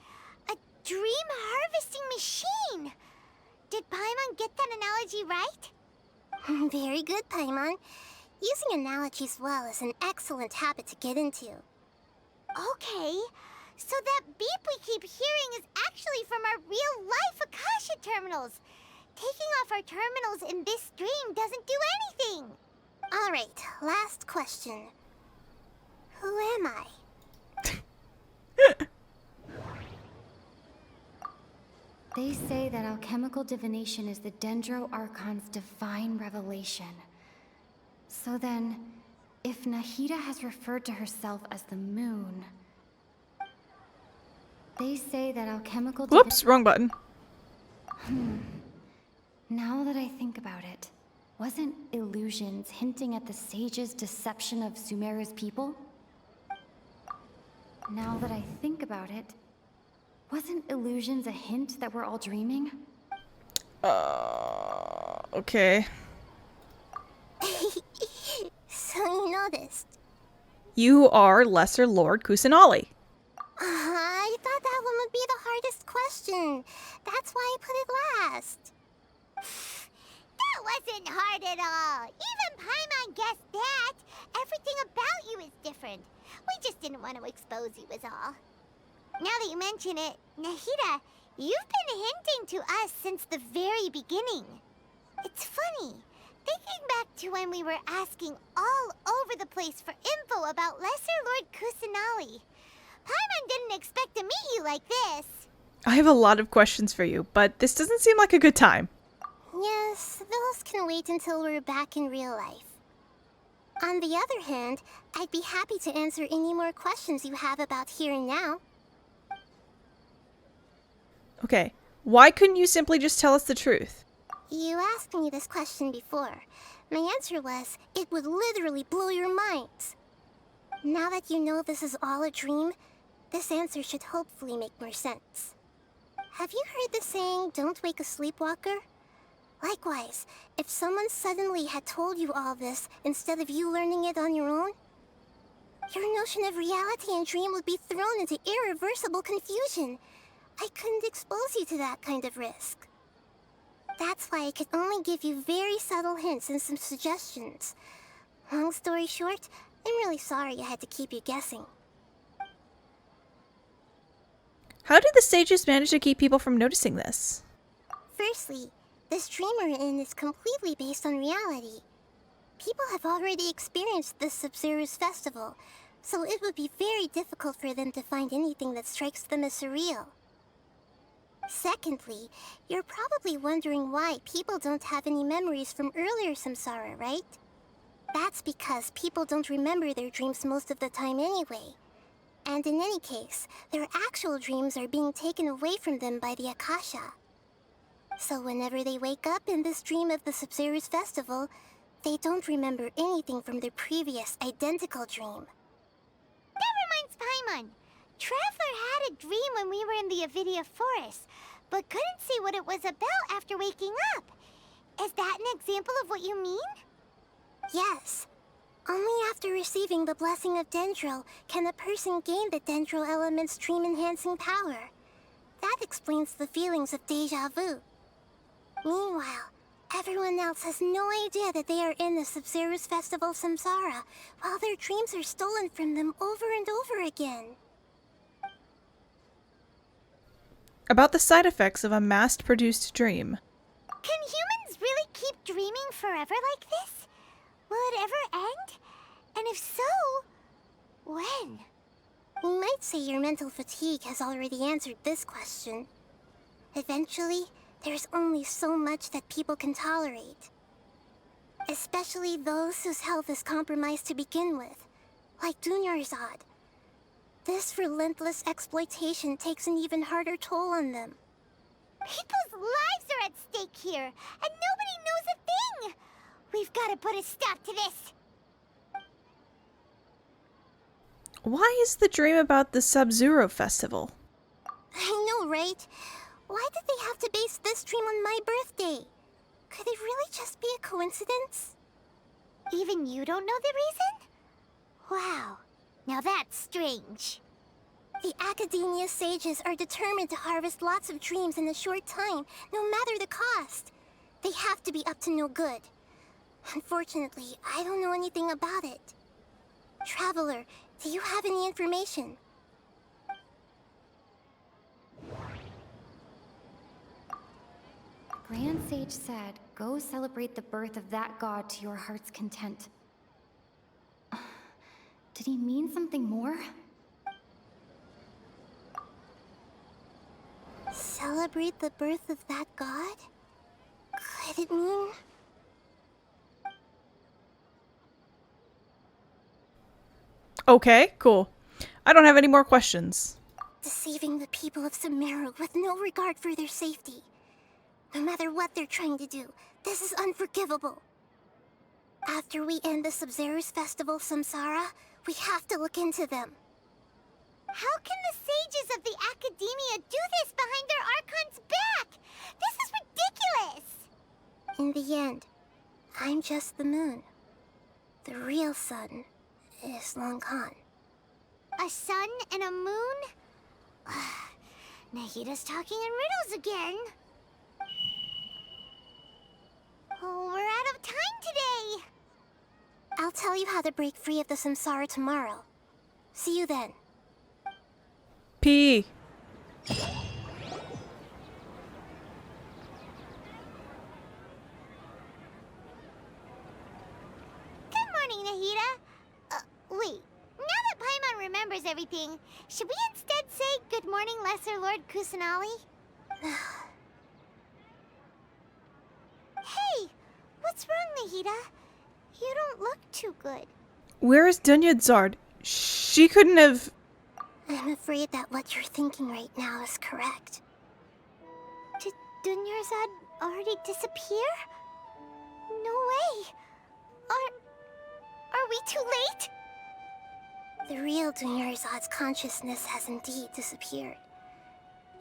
a dream harvesting machine. Did Paimon get that analogy right? Very good, Paimon. Using analogies well is an excellent habit to get into. Okay, so that beep we keep hearing is actually from our real-life Akasha terminals. Taking off our terminals in this dream doesn't do anything. Alright, last question. Who am I? They say that alchemical divination is the Dendro Archon's divine revelation. So then, if Nahida has referred to herself as the moon, they say that alchemical... Whoops, wrong button. Now that I think about it, wasn't illusions hinting at the sage's deception of Sumeru's people? Now that I think about it, wasn't illusions a hint that we're all dreaming? Okay. So you noticed. You are Lesser Lord Kusanali. I thought that one would be the hardest question. That's why I put it last. That wasn't hard at all. Even Paimon guessed that. Everything about you is different. We just didn't want to expose you is all. Now that you mention it, Nahida, you've been hinting to us since the very beginning. It's funny, thinking back to when we were asking all over the place for info about Lesser Lord Kusanali. Paimon didn't expect to meet you like this. I have a lot of questions for you, but this doesn't seem like a good time. Yes, those can wait until we're back in real life. On the other hand, I'd be happy to answer any more questions you have about here and now. Okay, why couldn't you simply just tell us the truth? You asked me this question before. My answer was, it would literally blow your minds. Now that you know this is all a dream, this answer should hopefully make more sense. Have you heard the saying, don't wake a sleepwalker? Likewise, if someone suddenly had told you all this instead of you learning it on your own, your notion of reality and dream would be thrown into irreversible confusion. I couldn't expose you to that kind of risk. That's why I could only give you very subtle hints and some suggestions. Long story short, I'm really sorry I had to keep you guessing. How did the sages manage to keep people from noticing this? Firstly, this dream we're in is completely based on reality. People have already experienced this Sub-Zero's festival, so it would be very difficult for them to find anything that strikes them as surreal. Secondly, you're probably wondering why people don't have any memories from earlier samsara, right? That's because people don't remember their dreams most of the time anyway. And in any case, their actual dreams are being taken away from them by the Akasha. So whenever they wake up in this dream of the Sub-Zero's festival, they don't remember anything from their previous identical dream. That reminds Paimon. Traveler had a dream when we were in the Avidia forest, but couldn't see what it was about after waking up. Is that an example of what you mean? Yes. Only after receiving the blessing of Dendro can a person gain the Dendro element's dream-enhancing power. That explains the feelings of deja vu. Meanwhile, everyone else has no idea that they are in the Sub-Zero's festival samsara, while their dreams are stolen from them over and over again. About the side effects of a mass-produced dream. Can humans really keep dreaming forever like this? Will it ever end? And if so, when? We might say your mental fatigue has already answered this question. Eventually, there's only so much that people can tolerate. Especially those whose health is compromised to begin with, like Dunyarzad. This relentless exploitation takes an even harder toll on them. People's lives are at stake here, and nobody knows a thing! We've got to put a stop to this! Why is the dream about the Sub-Zero festival? I know, right? Why did they have to base this dream on my birthday? Could it really just be a coincidence? Even you don't know the reason? Wow, now that's strange. The Academia sages are determined to harvest lots of dreams in a short time, no matter the cost. They have to be up to no good. Unfortunately, I don't know anything about it. Traveler, do you have any information? Grand Sage said, go celebrate the birth of that god to your heart's content. Did he mean something more? Celebrate the birth of that god? Could it mean... Okay, cool. I don't have any more questions. Deceiving the people of Sumeru with no regard for their safety. No matter what they're trying to do, this is unforgivable. After we end the Sub-Zero's festival, Samsara, we have to look into them. How can the sages of the Academia do this behind their Archon's back? This is ridiculous! In the end, I'm just the moon. The real sun is long gone. A sun and a moon? Nahida's talking in riddles again. Oh, we're out of time today! I'll tell you how to break free of the samsara tomorrow. See you then. P. Good morning, Nahida. Wait. Now that Paimon remembers everything, should we instead say good morning, Lesser Lord Kusanali? Hey! What's wrong, Nahida? You don't look too good. Where is Dunyadzard? She couldn't have... I'm afraid that what you're thinking right now is correct. Did Dunyarzad already disappear? No way! Are we too late? The real Dunyarzad's consciousness has indeed disappeared.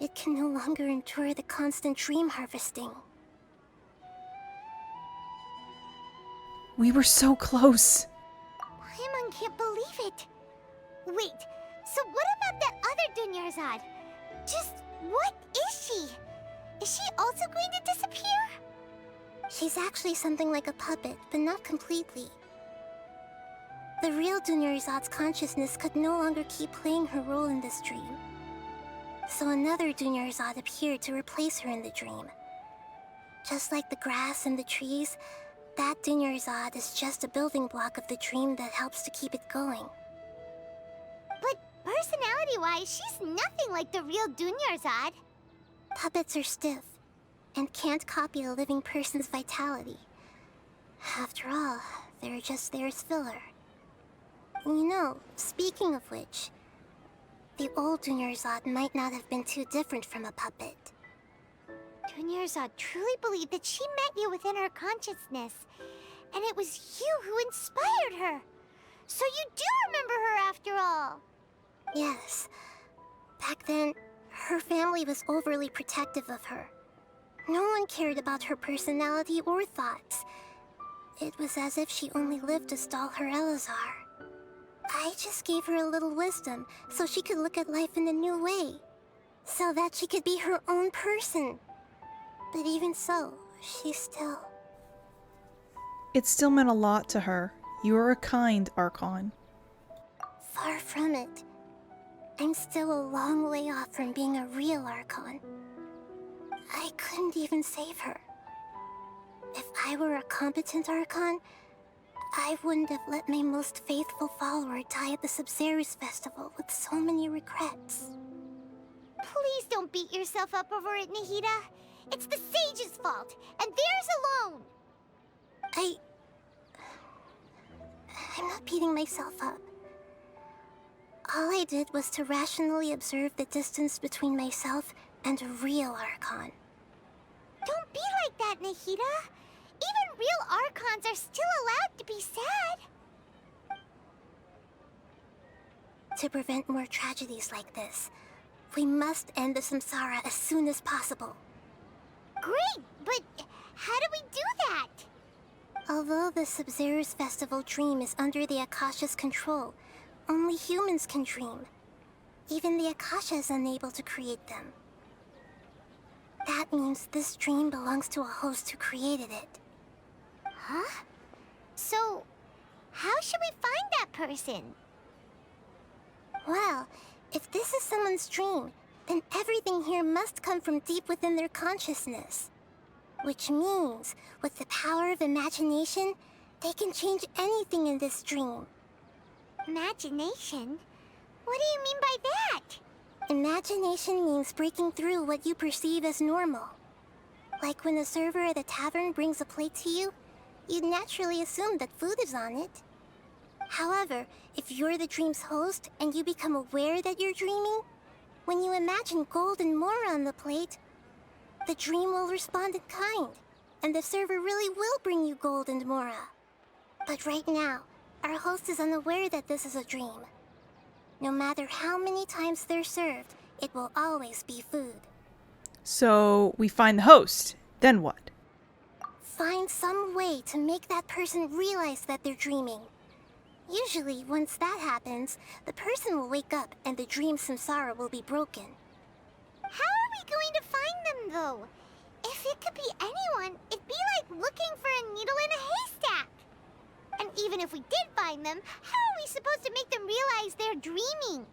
It can no longer endure the constant dream harvesting. We were so close. Paimon can't believe it. Wait, so what about that other Dunyarzad? Just what is she? Is she also going to disappear? She's actually something like a puppet, but not completely. The real Dunyarzad's consciousness could no longer keep playing her role in this dream. So another Dunyarzad appeared to replace her in the dream. Just like the grass and the trees, that Dunyarzad is just a building block of the dream that helps to keep it going. But personality-wise, she's nothing like the real Dunyarzad. Puppets are stiff, and can't copy a living person's vitality. After all, they're just there as filler. You know, speaking of which, the old Dunyarzad might not have been too different from a puppet. Dunyarzad truly believed that she met you within her consciousness, and it was you who inspired her. So you do remember her after all. Yes. Back then, her family was overly protective of her. No one cared about her personality or thoughts. It was as if she only lived to stall her Elazar. I just gave her a little wisdom so she could look at life in a new way. So that she could be her own person. But even so, she still... It still meant a lot to her. You are a kind Archon. Far from it. I'm still a long way off from being a real Archon. I couldn't even save her. If I were a competent Archon, I wouldn't have let my most faithful follower die at the Sub-Zero's festival with so many regrets. Please don't beat yourself up over it, Nahida. It's the sage's fault, and theirs alone. I'm not beating myself up. All I did was to rationally observe the distance between myself and a real Archon. Don't be like that, Nahida. Even real Archons are still allowed to be sad. To prevent more tragedies like this, we must end the samsara as soon as possible. Great, but how do we do that? Although the Sub-Zero's festival dream is under the Akasha's control, only humans can dream. Even the Akasha is unable to create them. That means this dream belongs to a host who created it. Huh? So, how should we find that person? Well, if this is someone's dream, then everything here must come from deep within their consciousness. Which means, with the power of imagination, they can change anything in this dream. Imagination? What do you mean by that? Imagination means breaking through what you perceive as normal. Like when a server at a tavern brings a plate to you, you'd naturally assume that food is on it. However, if you're the dream's host and you become aware that you're dreaming, when you imagine gold and more on the plate, the dream will respond in kind, and the server really will bring you gold and mora. But right now, our host is unaware that this is a dream. No matter how many times they're served, it will always be food. So we find the host. Then what? Find some way to make that person realize that they're dreaming. Usually, once that happens, the person will wake up and the dream samsara will be broken. How are we going to find them, though? If it could be anyone, it'd be like looking for a needle in a haystack. And even if we did find them, how are we supposed to make them realize they're dreaming?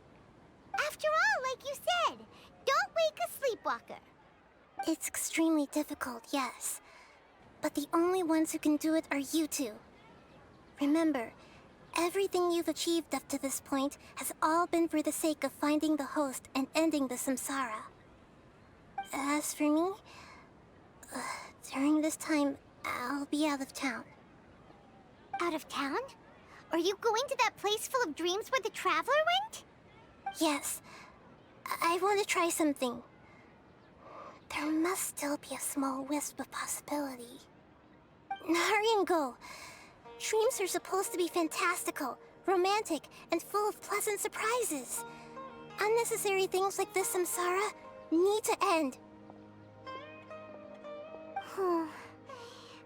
After all, like you said, don't wake a sleepwalker. It's extremely difficult, yes. But the only ones who can do it are you two. Remember, everything you've achieved up to this point has all been for the sake of finding the host and ending the samsara. As for me, during this time, I'll be out of town. Out of town? Are you going to that place full of dreams where the traveler went? Yes. I want to try something. There must still be a small wisp of possibility. Hurry and go. Dreams are supposed to be fantastical, romantic, and full of pleasant surprises. Unnecessary things like this samsara need to end.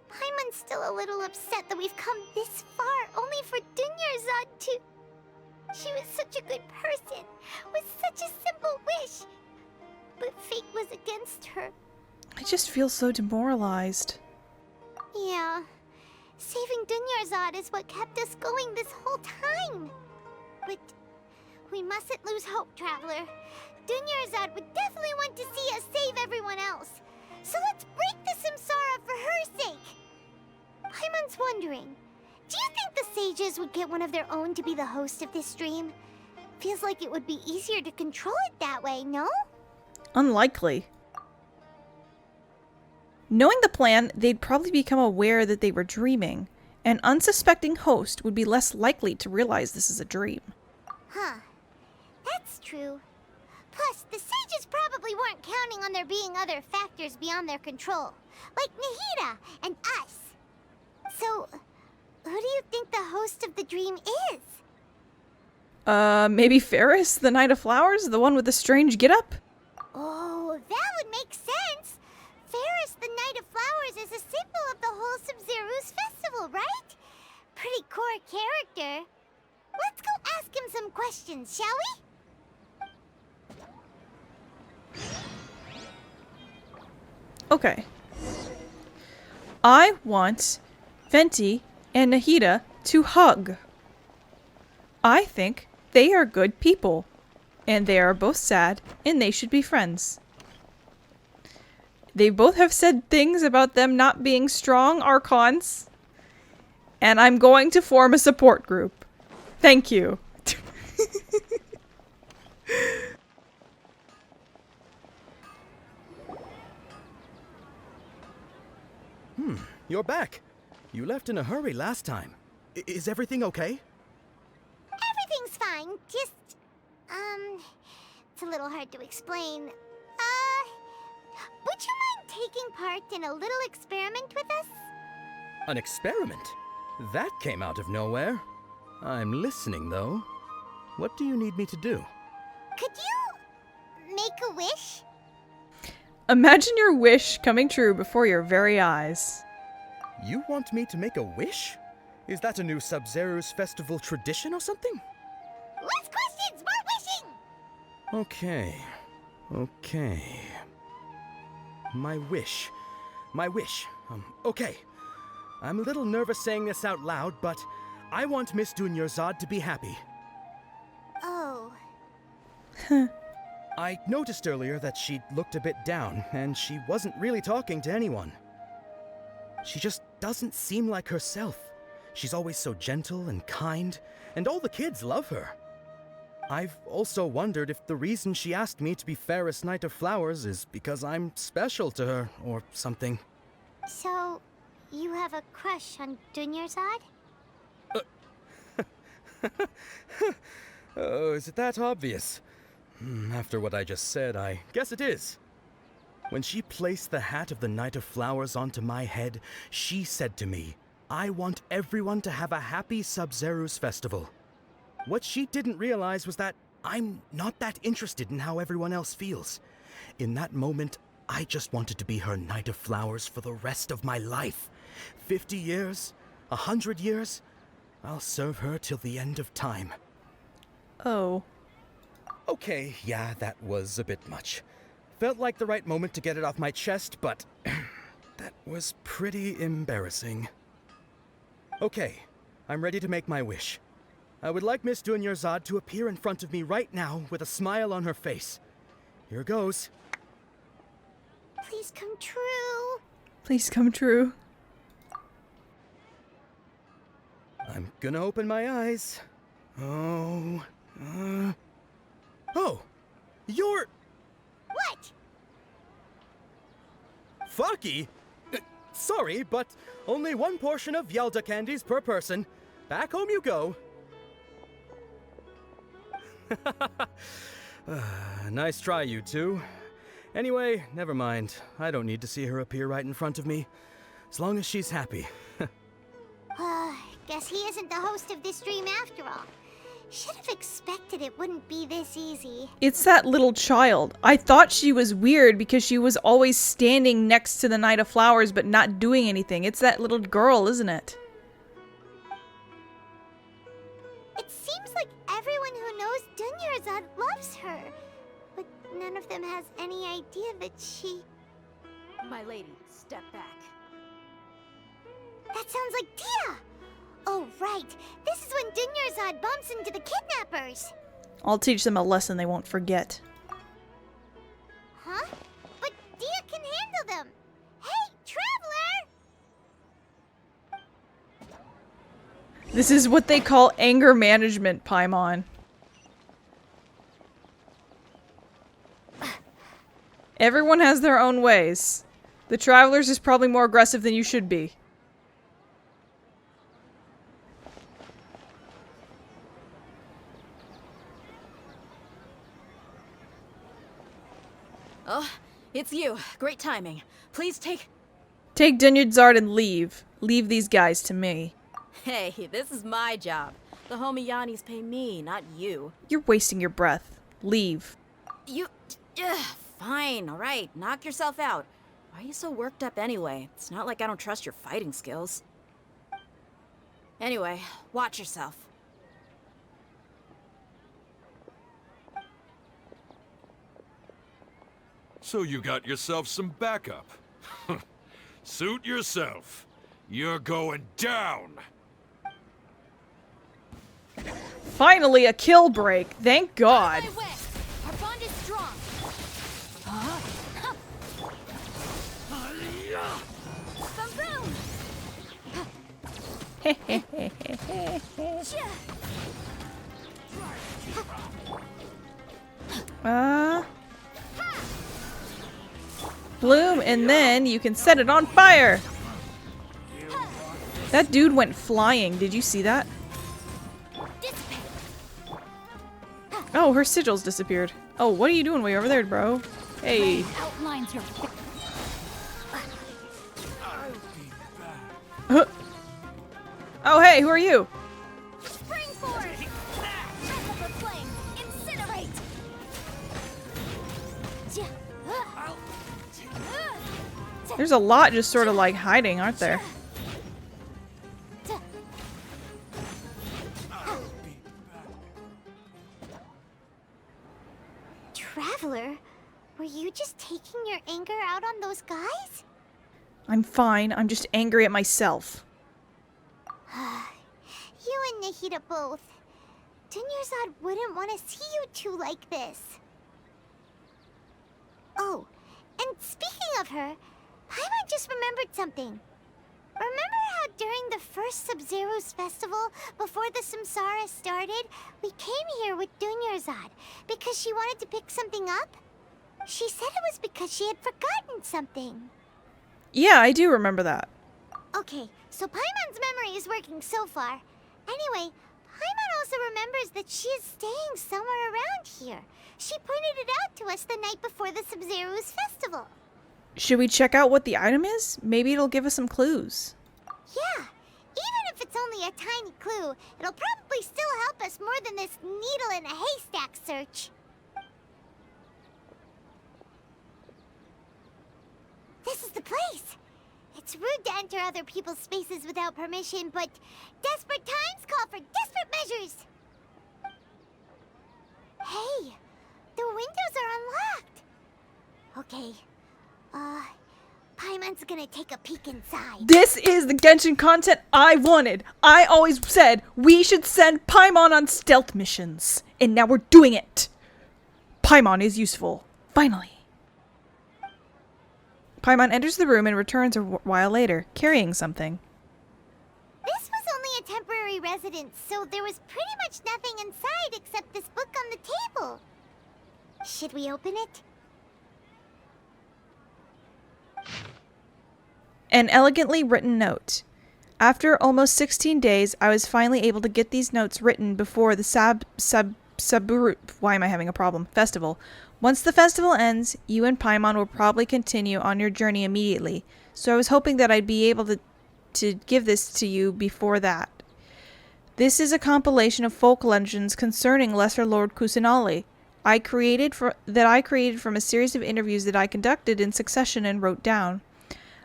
Paimon's still a little upset that we've come this far only for Dunyarzad to... She was such a good person, with such a simple wish. But fate was against her. I just feel so demoralized. Yeah. Saving Dunyarzad is what kept us going this whole time. But we mustn't lose hope, Traveler. Dunyarzad would definitely want to see us save everyone else. So let's break the samsara for her sake. Paimon's wondering, do you think the sages would get one of their own to be the host of this stream? Feels like it would be easier to control it that way, no? Unlikely. Knowing the plan, they'd probably become aware that they were dreaming. An unsuspecting host would be less likely to realize this is a dream. Huh. That's true. Plus, the sages probably weren't counting on there being other factors beyond their control, like Nahida and us. So, who do you think the host of the dream is? Maybe Ferris, the Knight of Flowers? The one with the strange get-up? Oh, that would make sense! Ferris, the Knight of Flowers, is a symbol of the whole Sub-Zero's festival, right? Pretty core character. Let's go ask him some questions, shall we? Okay. I want Venti and Nahida to hug. I think they are good people, and they are both sad, and they should be friends. They both have said things about them not being strong Archons, and I'm going to form a support group. Thank you. You're back. You left in a hurry last time. Is everything okay? Everything's fine, just... it's a little hard to explain. Would you mind taking part in a little experiment with us? An experiment? That came out of nowhere. I'm listening, though. What do you need me to do? Could you... make a wish? Imagine your wish coming true before your very eyes. You want me to make a wish? Is that a new Sub-Zero's festival tradition or something? Less questions, more wishing! Okay. My wish. Okay. I'm a little nervous saying this out loud, but I want Miss Dunyarzad to be happy. Oh. I noticed earlier that she looked a bit down, and she wasn't really talking to anyone. She just doesn't seem like herself. She's always so gentle and kind, and all the kids love her. I've also wondered if the reason she asked me to be Ferris Knight of Flowers is because I'm special to her, or something. So, you have a crush on Dunyarzad? Oh, is it that obvious? After what I just said, I guess it is. When she placed the hat of the Knight of Flowers onto my head, she said to me, I want everyone to have a happy Sub-Zero's festival. What she didn't realize was that I'm not that interested in how everyone else feels. In that moment, I just wanted to be her Knight of Flowers for the rest of my life. 50 years? 100 years? I'll serve her till the end of time. Oh. Okay, yeah, that was a bit much. Felt like the right moment to get it off my chest, but that was pretty embarrassing. Okay, I'm ready to make my wish. I would like Miss Dunyarzad to appear in front of me right now with a smile on her face. Here goes. Please come true. Please come true. I'm gonna open my eyes. Oh, you're... What? Faki? Sorry, but only one portion of Yelda candies per person. Back home you go. Nice try, you two. Anyway, never mind. I don't need to see her appear right in front of me. As long as she's happy. Guess he isn't the host of this dream after all. Should have expected it wouldn't be this easy. It's that little child. I thought she was weird because she was always standing next to the Knight of Flowers but not doing anything. It's that little girl, isn't it? It seems like everyone who knows Dunyarzad loves her. But none of them has any idea that she... My lady, step back. That sounds like Tia! Oh, right. This is when Dunyarzad bumps into the kidnappers. I'll teach them a lesson they won't forget. Huh? But Tia can handle them. Hey, Traveler! This is what they call anger management, Paimon. Everyone has their own ways. The Traveler's is probably more aggressive than you should be. Oh, it's you. Great timing. Please take... Take Dunyarzad and leave. Leave these guys to me. Hey, this is my job. The Homiyanis pay me, not you. You're wasting your breath. Leave. You... fine, alright. Knock yourself out. Why are you so worked up anyway? It's not like I don't trust your fighting skills. Anyway, watch yourself. So you got yourself some backup. Suit yourself. You're going down. Finally, a kill break. Thank God. Our bond is strong. Bloom, and then you can set it on fire. That dude went flying. Did you see that? Oh, her sigils disappeared. Oh, what are you doing way over there, bro? Hey. Outlines your... Oh, hey, who are you? Spring forward! Up the flame! Incinerate! There's a lot just sort of like hiding, aren't there? Traveler, were you just taking your anger out on those guys? I'm fine. I'm just angry at myself. You and Nahida both. Dunyarzad wouldn't want to see you two like this. Oh, and speaking of her, Paimon just remembered something. Remember how during the first Sub-Zero's festival, before the samsara started, we came here with Dunyarzad because she wanted to pick something up? She said it was because she had forgotten something. Yeah, I do remember that. Okay, so Paimon's memory is working so far. Anyway, Paimon also remembers that she is staying somewhere around here. She pointed it out to us the night before the Sub-Zero's festival. Should we check out what the item is? Maybe it'll give us some clues. Yeah, even if it's only a tiny clue, it'll probably still help us more than this needle in a haystack search. This is the place. It's rude to enter other people's spaces without permission, but desperate times call for desperate measures. Hey, the windows are unlocked. Okay, Paimon's gonna take a peek inside. This is the Genshin content I wanted. I always said we should send Paimon on stealth missions, and now we're doing it. Paimon is useful. Finally. Paimon enters the room and returns a while later, carrying something. This was only a temporary residence, so there was pretty much nothing inside except this book on the table. Should we open it? An elegantly written note. After almost 16 days, I was finally able to get these notes written before the Saburu... Why am I having a problem? Festival. Once the festival ends, you and Paimon will probably continue on your journey immediately, so I was hoping that I'd be able to give this to you before that. This is a compilation of folk legends concerning Lesser Lord Kusanali. I created from a series of interviews that I conducted in succession and wrote down.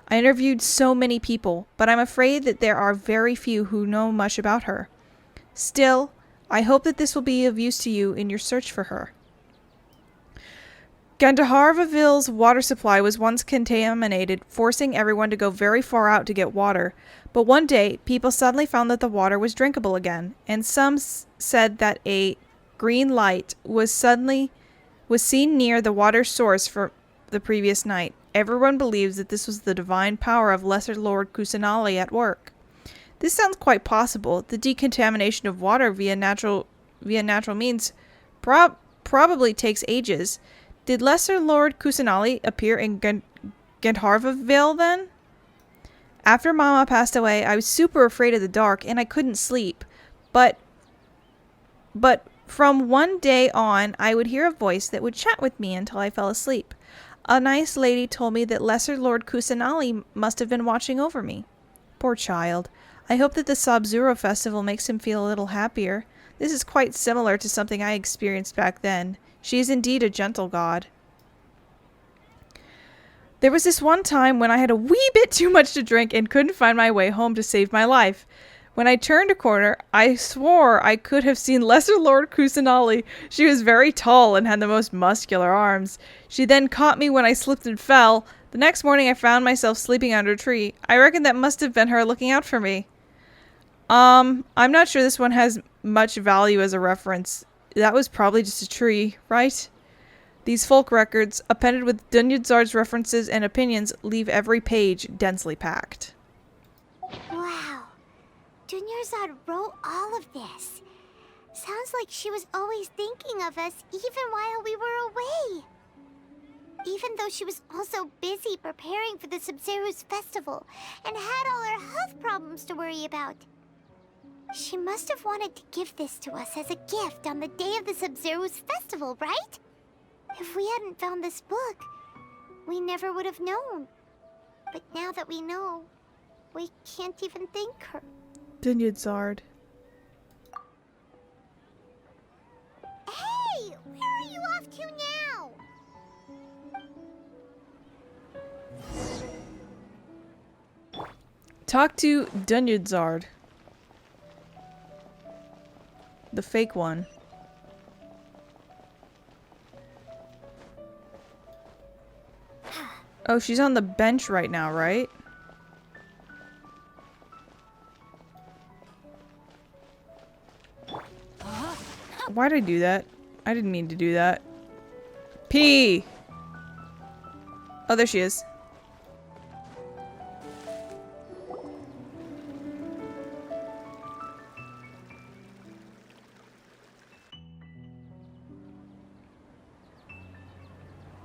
I interviewed so many people, but I'm afraid that there are very few who know much about her. Still, I hope that this will be of use to you in your search for her. Gandharvaville's water supply was once contaminated, forcing everyone to go very far out to get water. But one day, people suddenly found that the water was drinkable again, and some said that a green light was seen near the water source for the previous night. Everyone believes that this was the divine power of Lesser Lord Kusanali at work. This sounds quite possible. The decontamination of water via natural means probably takes ages. Did Lesser Lord Kusanali appear in Gandharvaville then? After Mama passed away, I was super afraid of the dark and I couldn't sleep. But from one day on, I would hear a voice that would chat with me until I fell asleep. A nice lady told me that Lesser Lord Kusanali must have been watching over me. Poor child. I hope that the Sub-Zero festival makes him feel a little happier. This is quite similar to something I experienced back then. She is indeed a gentle god. There was this one time when I had a wee bit too much to drink and couldn't find my way home to save my life. When I turned a corner, I swore I could have seen Lesser Lord Kusanali. She was very tall and had the most muscular arms. She then caught me when I slipped and fell. The next morning I found myself sleeping under a tree. I reckon that must have been her looking out for me. I'm not sure this one has much value as a reference. That was probably just a tree, right? These folk records, appended with Dunyarzad's references and opinions, leave every page densely packed. Wow. Dunyarzad wrote all of this. Sounds like she was always thinking of us even while we were away. Even though she was also busy preparing for the Sub-Zero's festival and had all her health problems to worry about. She must have wanted to give this to us as a gift on the day of the Sub-Zero's festival, right? If we hadn't found this book, we never would have known. But now that we know, we can't even thank her. Dunyarzad. Hey! Where are you off to now? Talk to Dunyarzad. The fake one. Oh, she's on the bench right now, right? Why'd I do that? I didn't mean to do that. P! Oh, there she is.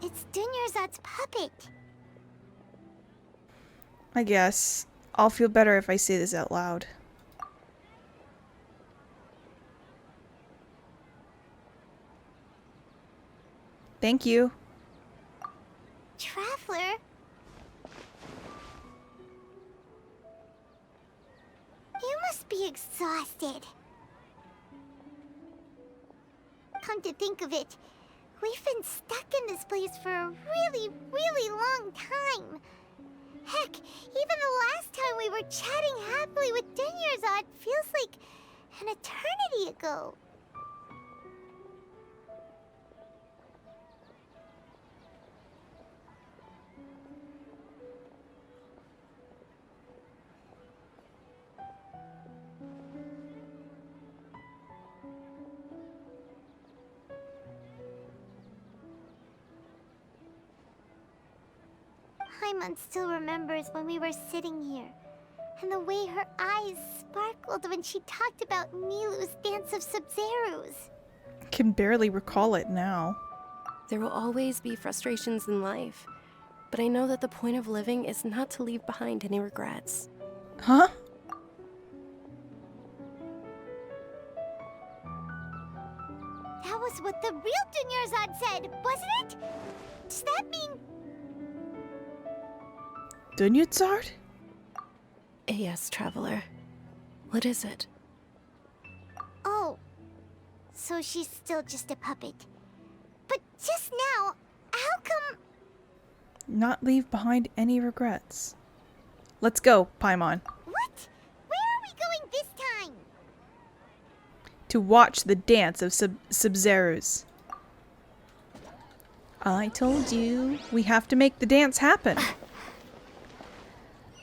It's Dunyarzad's puppet. I guess. I'll feel better if I say this out loud. Thank you. Traveler? You must be exhausted. Come to think of it, we've been stuck in this place for a really, really long time. Heck, even the last time we were chatting happily with Denyazad feels like an eternity ago. Paimon still remembers when we were sitting here, and the way her eyes sparkled when she talked about Nilu's Dance of Sub-Zerus. Can barely recall it now. There will always be frustrations in life, but I know that the point of living is not to leave behind any regrets. Huh? That was what the real Dunyarzad said, wasn't it? Does that mean... Dunyazad? Yes, Traveler. What is it? Oh, so she's still just a puppet. But just now, how come... Not leave behind any regrets. Let's go, Paimon. What? Where are we going this time? To watch the dance of Sub-Zerus. I told you, we have to make the dance happen.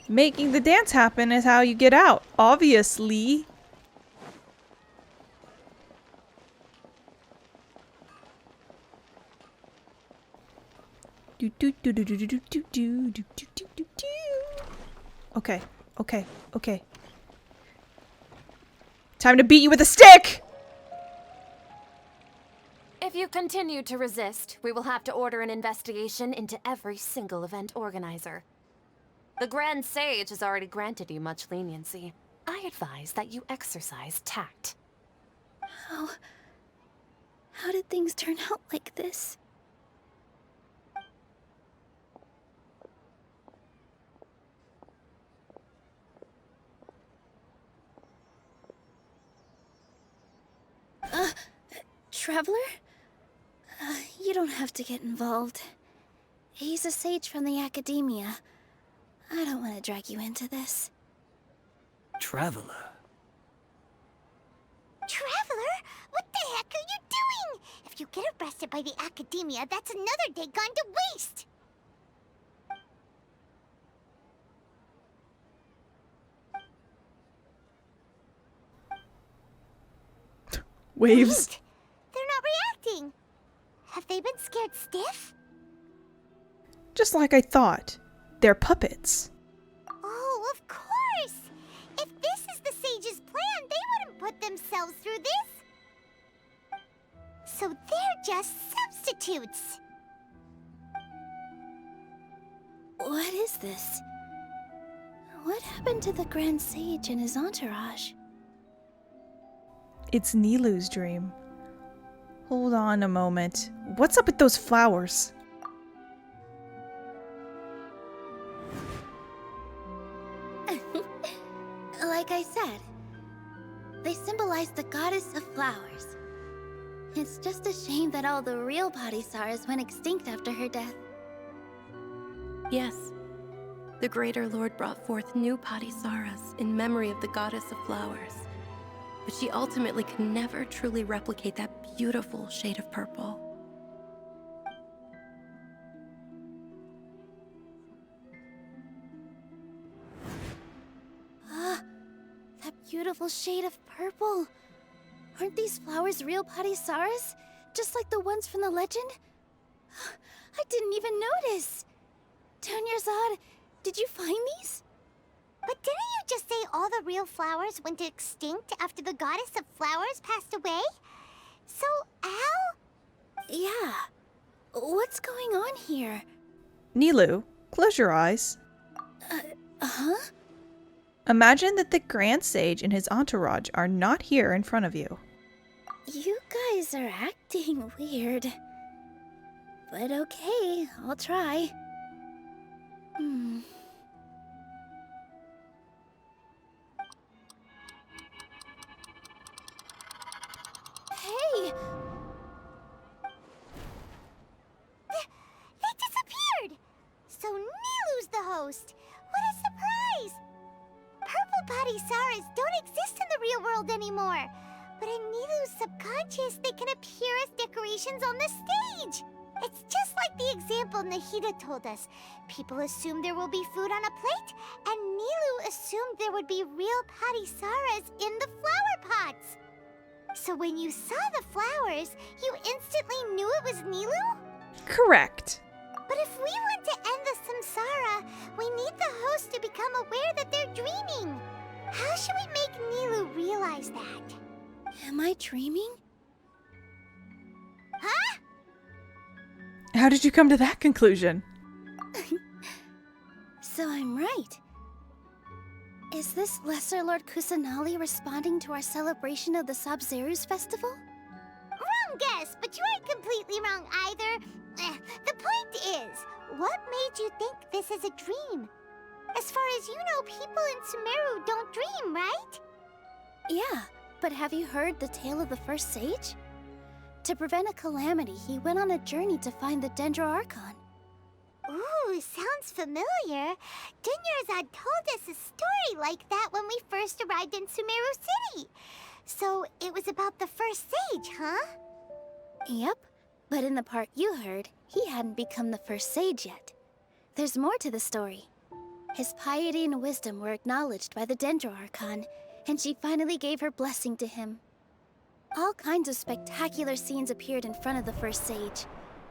Making the dance happen is how you get out, obviously. Okay, okay, okay. Time to beat you with a stick! If you continue to resist, we will have to order an investigation into every single event organizer. The Grand Sage has already granted you much leniency. I advise that you exercise tact. How did things turn out like this? Traveler? You don't have to get involved. He's a sage from the academia. I don't want to drag you into this. Traveler? Traveler? What the heck are you doing? If you get arrested by the academia, that's another day gone to waste. Waves. Wait, they're not reacting. Have they been scared stiff? Just like I thought. They're puppets. Oh, of course! If this is the sage's plan, they wouldn't put themselves through this. So they're just substitutes. What is this? What happened to the Grand Sage and his entourage? It's Nilu's dream. Hold on a moment. What's up with those flowers? Like I said, they symbolize the goddess of flowers. It's just a shame that all the real Padisars went extinct after her death. Yes. The Greater Lord brought forth new Padisaras in memory of the goddess of flowers. But she ultimately could never truly replicate that beautiful shade of purple. That beautiful shade of purple. Aren't these flowers real Padisaras? Just like the ones from the legend? I didn't even notice. Dunyarzad, did you find these? But didn't you just say all the real flowers went extinct after the goddess of flowers passed away? So, how? Yeah. What's going on here? Nilu, close your eyes. Huh? Imagine that the Grand Sage and his entourage are not here in front of you. You guys are acting weird. but okay, I'll try. Hey! They disappeared! So Nilu's the host! What a surprise! Purple body Saras don't exist in the real world anymore. But in Nilu's subconscious, they can appear as decorations on the stage. It's just like the example Nahida told us. People assumed there will be food on a plate, and Nilu assumed there would be real Padisaras in the flower pots. So when you saw the flowers, you instantly knew it was Nilu? Correct. But if we want to end the samsara, we need the host to become aware that they're dreaming. How should we make Nilu realize that? Am I dreaming? Huh? How did you come to that conclusion? So I'm right. Is this Lesser Lord Kusanali responding to our celebration of the Sub-Zeru's festival? Wrong guess, but you aren't completely wrong either. The point is, what made you think this is a dream? As far as you know, people in Sumeru don't dream, right? Yeah, but have you heard the tale of the first sage? To prevent a calamity, he went on a journey to find the Dendro Archon. Ooh, sounds familiar. Dunyarzad told us a story like that when we first arrived in Sumeru City. So it was about the first sage, huh? Yep, but in the part you heard, he hadn't become the first sage yet. There's more to the story. His piety and wisdom were acknowledged by the Dendro Archon, and she finally gave her blessing to him. All kinds of spectacular scenes appeared in front of the first sage,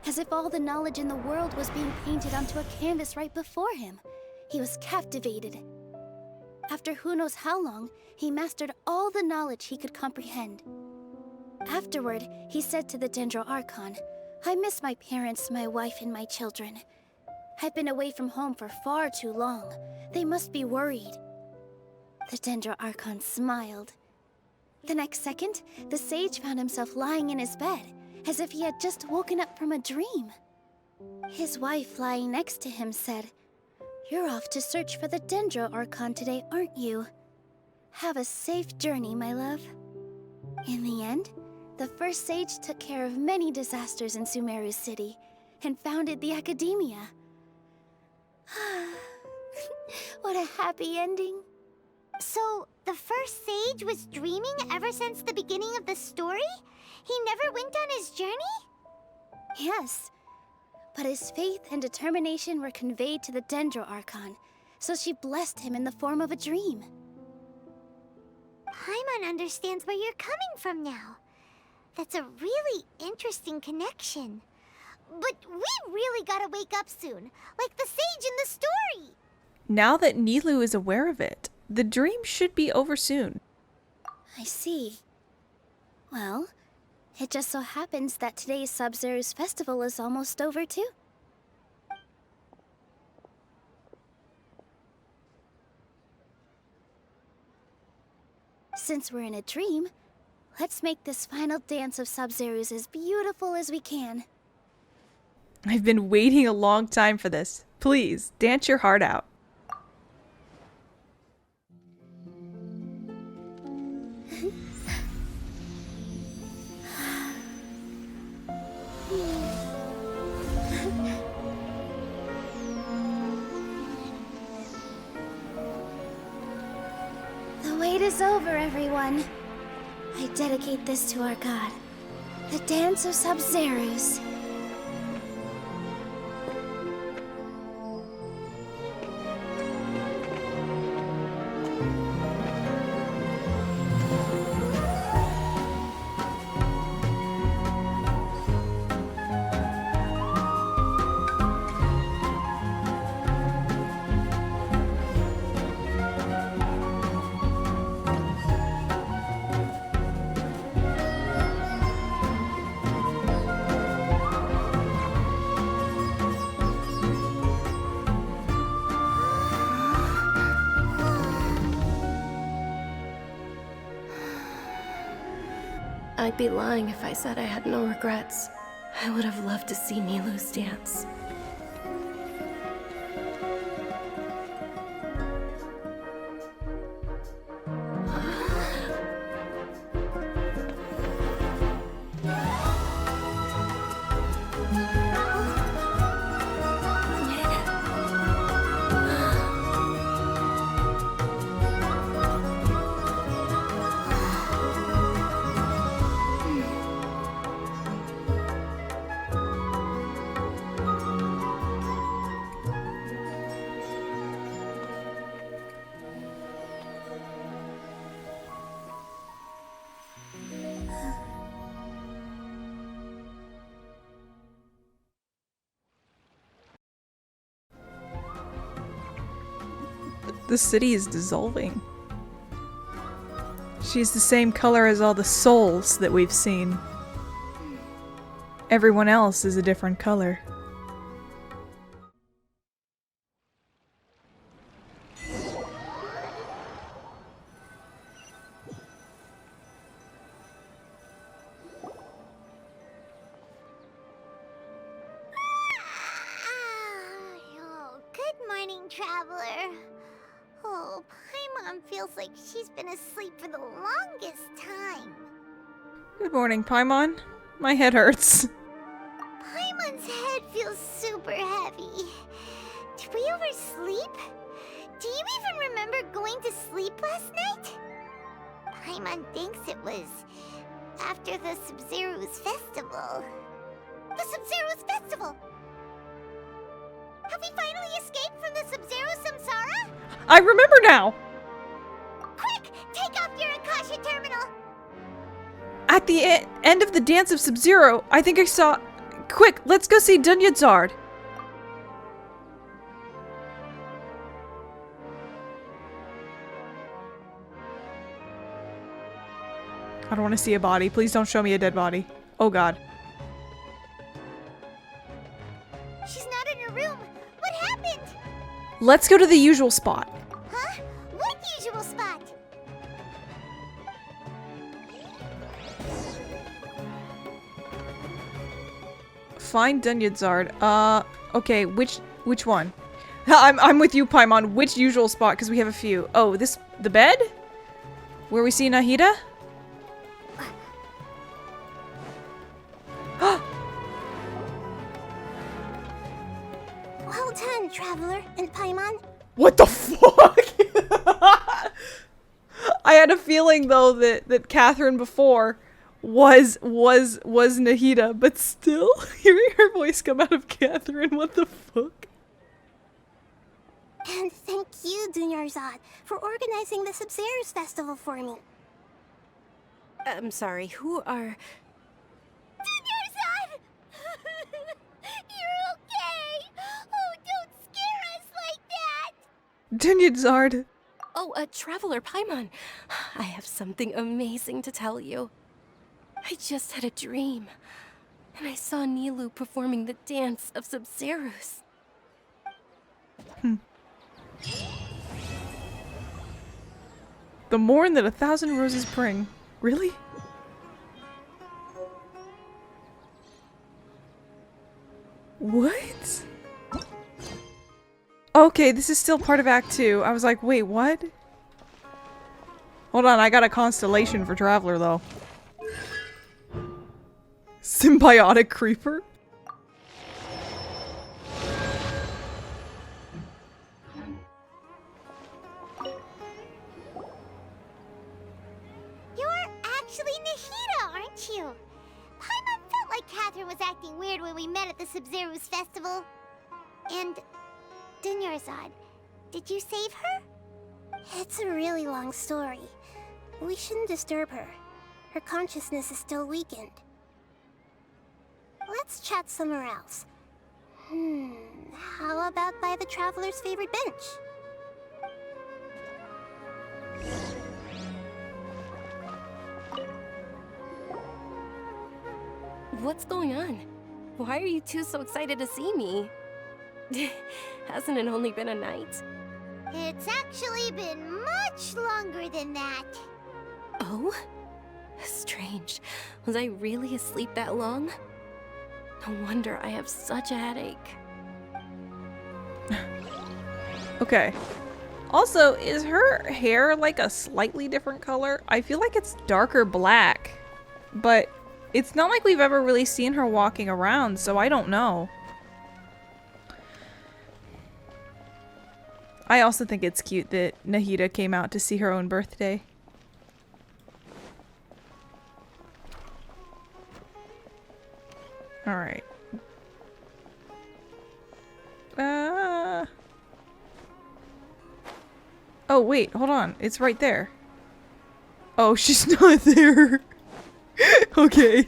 as if all the knowledge in the world was being painted onto a canvas right before him. He was captivated. After who knows how long, he mastered all the knowledge he could comprehend. Afterward, he said to the Dendro Archon, "I miss my parents, my wife, and my children. I've been away from home for far too long. They must be worried." The Dendro Archon smiled. The next second, the sage found himself lying in his bed, as if he had just woken up from a dream. His wife, lying next to him, said, "You're off to search for the Dendro Archon today, aren't you? Have a safe journey, my love." In the end, the first sage took care of many disasters in Sumeru City, and founded the Academia. What a happy ending. So, the first sage was dreaming ever since the beginning of the story? He never went on his journey? Yes, but his faith and determination were conveyed to the Dendro Archon, so she blessed him in the form of a dream. Paimon understands where you're coming from now. That's a really interesting connection. But we really gotta wake up soon, like the sage in the story! Now that Nilu is aware of it, the dream should be over soon. I see. Well, it just so happens that today's Sub-Zeru's festival is almost over too. Since we're in a dream, let's make this final dance of Sub-Zeru's as beautiful as we can. I've been waiting a long time for this. Please, dance your heart out. The wait is over, everyone. I dedicate this to our god, the Dance of Sub-Zerus. I'd be lying if I said I had no regrets. I would have loved to see Nilou's dance. The city is dissolving. She's the same color as all the souls that we've seen. Everyone else is a different color. Oh, good morning, traveler. Oh, Paimon feels like she's been asleep for the longest time. Good morning, Paimon. My head hurts. Paimon's head feels super heavy. Did we oversleep? Do you even remember going to sleep last night? Paimon thinks it was after the Sub-Zero's festival. The Sub-Zero's festival! Have we finally escaped from the Sub-Zero samsara? I remember now! Quick! Take off your Akasha terminal! At the end of the Dance of Sub-Zero, I think I saw... Quick, let's go see Dunyazard. I don't want to see a body. Please don't show me a dead body. Oh god. She's not in her room. What happened? Let's go to the usual spot. Huh? What usual spot? Find Dunyazard. Okay, which one? I'm with you, Paimon. Which usual spot? Because we have a few. Oh, the bed? Where we see Nahida? Well done, Traveler and Paimon. What the fuck? I had a feeling though that Catherine before was Nahida, but still hearing her voice come out of Catherine, what the fuck? And thank you, Dunyarzad, for organizing the Sub-Zero's festival for me. I'm sorry, who are... Dunyarzad! You're okay! Oh, don't scare us like that! Dunyazard. Oh, Traveler Paimon. I have something amazing to tell you. I just had a dream, and I saw Nilou performing the dance of Sub-Zero's. The morn that 1,000 roses bring. Really? What? Okay, this is still part of Act 2. I was like, wait, what? Hold on, I got a constellation for Traveler, though. Symbiotic creeper? You're actually Nahida, aren't you? Paimon felt like Catherine was acting weird when we met at the Sub-Zero's festival. And... Dunyarzad, did you save her? It's a really long story. We shouldn't disturb her. Her consciousness is still weakened. Let's chat somewhere else. How about by the Traveler's favorite bench? What's going on? Why are you two so excited to see me? Hasn't it only been a night? It's actually been much longer than that. Oh? Strange. Was I really asleep that long? No wonder I have such a headache. Okay. Also, is her hair like a slightly different color? I feel like it's darker black, but it's not like we've ever really seen her walking around, so I don't know. I also think it's cute that Nahida came out to see her own birthday. Alright. Oh, wait, hold on. It's right there. Oh, she's not there. Okay.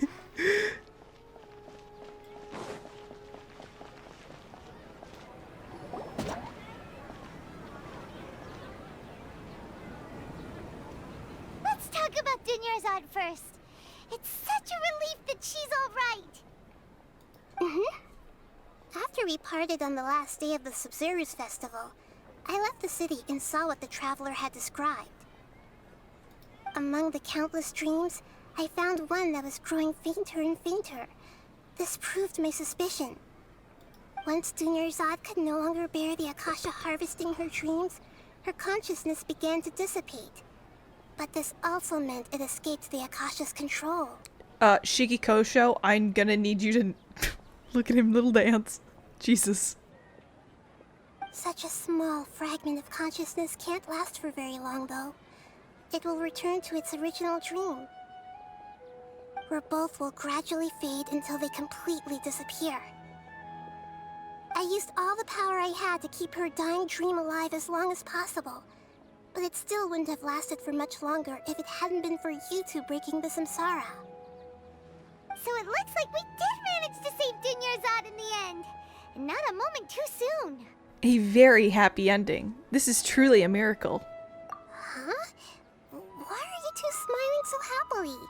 Let's talk about Dunyarzad first. It's such a relief that she's all right. After we parted on the last day of the Sub-Zero's festival, I left the city and saw what the traveler had described. Among the countless dreams, I found one that was growing fainter and fainter. This proved my suspicion. Once Dunyarzad could no longer bear the Akasha harvesting her dreams, her consciousness began to dissipate. But this also meant it escaped the Akasha's control. Shiki Kosho, I'm gonna need you to look at him little dance. Jesus. Such a small fragment of consciousness can't last for very long, though. It will return to its original dream, where both will gradually fade until they completely disappear. I used all the power I had to keep her dying dream alive as long as possible, but it still wouldn't have lasted for much longer if it hadn't been for you two breaking the samsara. So it looks like we did manage to save Dunyarzad in the end. And not a moment too soon. A very happy ending. This is truly a miracle. Huh? Why are you two smiling so happily?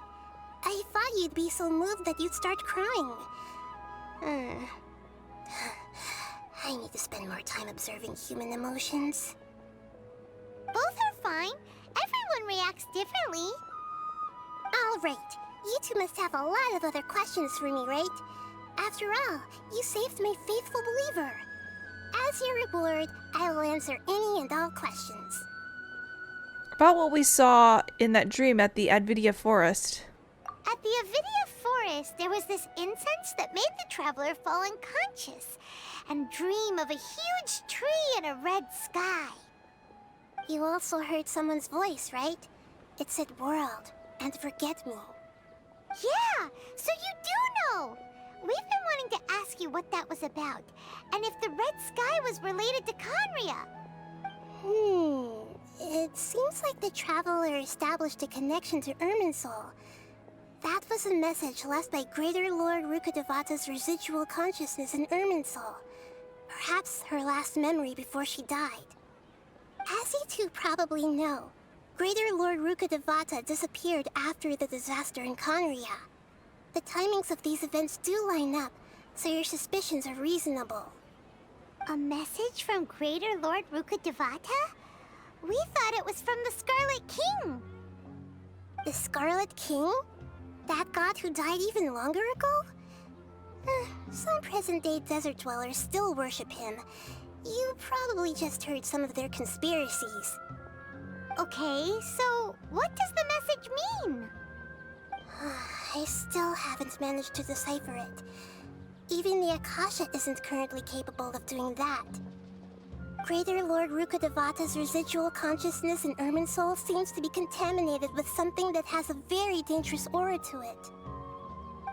I thought you'd be so moved that you'd start crying. I need to spend more time observing human emotions. Both are fine. Everyone reacts differently. Alright, you two must have a lot of other questions for me, right? After all, you saved my faithful believer. As your reward, I will answer any and all questions. About what we saw in that dream at the Advidia Forest. At the Avidia Forest, there was this incense that made the traveler fall unconscious and dream of a huge tree and a red sky. You also heard someone's voice, right? It said world and forget me. Yeah, so you do know! We've been wanting to ask you what that was about, and if the red sky was related to Conria. It seems like the traveler established a connection to Irminsul. That was a message left by Greater Lord Rukkhadevata's residual consciousness in Irminsul. Perhaps her last memory before she died. As you two probably know, Greater Lord Rukkhadevata disappeared after the disaster in Conria. The timings of these events do line up, so your suspicions are reasonable. A message from Greater Lord Rukkhadevata? We thought it was from the Scarlet King. The Scarlet King? That god who died even longer ago? Some present-day desert dwellers still worship him. You probably just heard some of their conspiracies. Okay, so what does the message mean? I still haven't managed to decipher it. Even the Akasha isn't currently capable of doing that. Greater Lord Rukkhadevata's residual consciousness in Irminsul seems to be contaminated with something that has a very dangerous aura to it.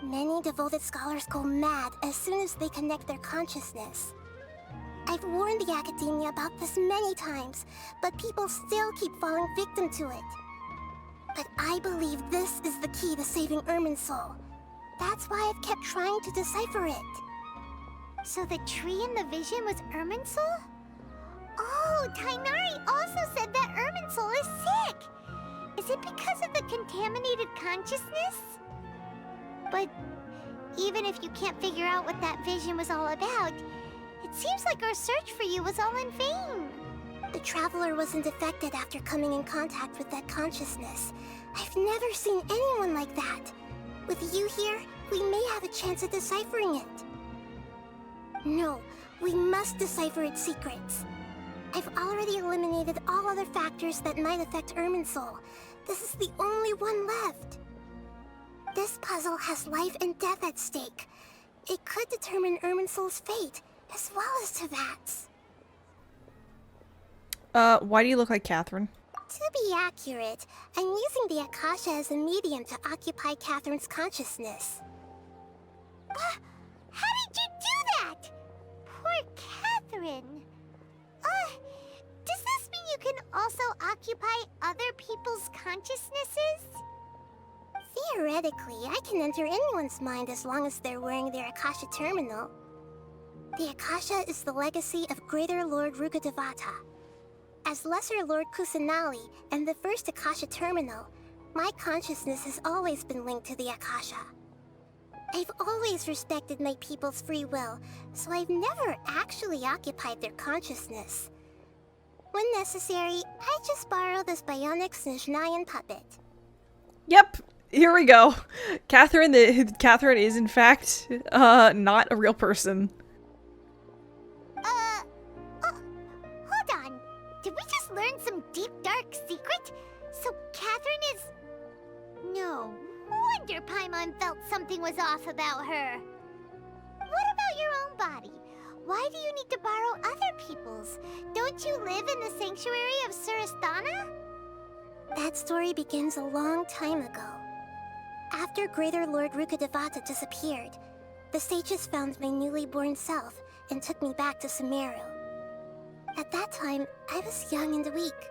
Many devoted scholars go mad as soon as they connect their consciousness. I've warned the Academia about this many times, but people still keep falling victim to it. But I believe this is the key to saving Irminsul. That's why I've kept trying to decipher it. So the tree in the vision was Irminsul? Oh, Tainari also said that Irminsul is sick! Is it because of the contaminated consciousness? But even if you can't figure out what that vision was all about, it seems like our search for you was all in vain. The Traveler wasn't affected after coming in contact with that consciousness. I've never seen anyone like that. With you here, we may have a chance at deciphering it. No, we must decipher its secrets. I've already eliminated all other factors that might affect Irminsul. This is the only one left. This puzzle has life and death at stake. It could determine Irminsul's fate, as well as Tevat's. Why do you look like Catherine? To be accurate, I'm using the Akasha as a medium to occupy Catherine's consciousness. How did you do that? Poor Catherine. Does this mean you can also occupy other people's consciousnesses? Theoretically, I can enter anyone's mind as long as they're wearing their Akasha terminal. The Akasha is the legacy of Greater Lord Rukkhadevata. As Lesser Lord Kusanali and the first Akasha terminal, my consciousness has always been linked to the Akasha. I've always respected my people's free will, so I've never actually occupied their consciousness. When necessary, I just borrow this bionic Snezhnayan puppet. Yep, here we go. Catherine is in fact not a real person. Hold on. Did we just learn some deep dark secret? So Catherine is... No wonder Paimon felt something was off about her. What about your own body? Why do you need to borrow other people's? Don't you live in the sanctuary of Surasthana? That story begins a long time ago. After Greater Lord Rukkhadevata disappeared, the sages found my newly born self and took me back to Sumeru. At that time, I was young and weak.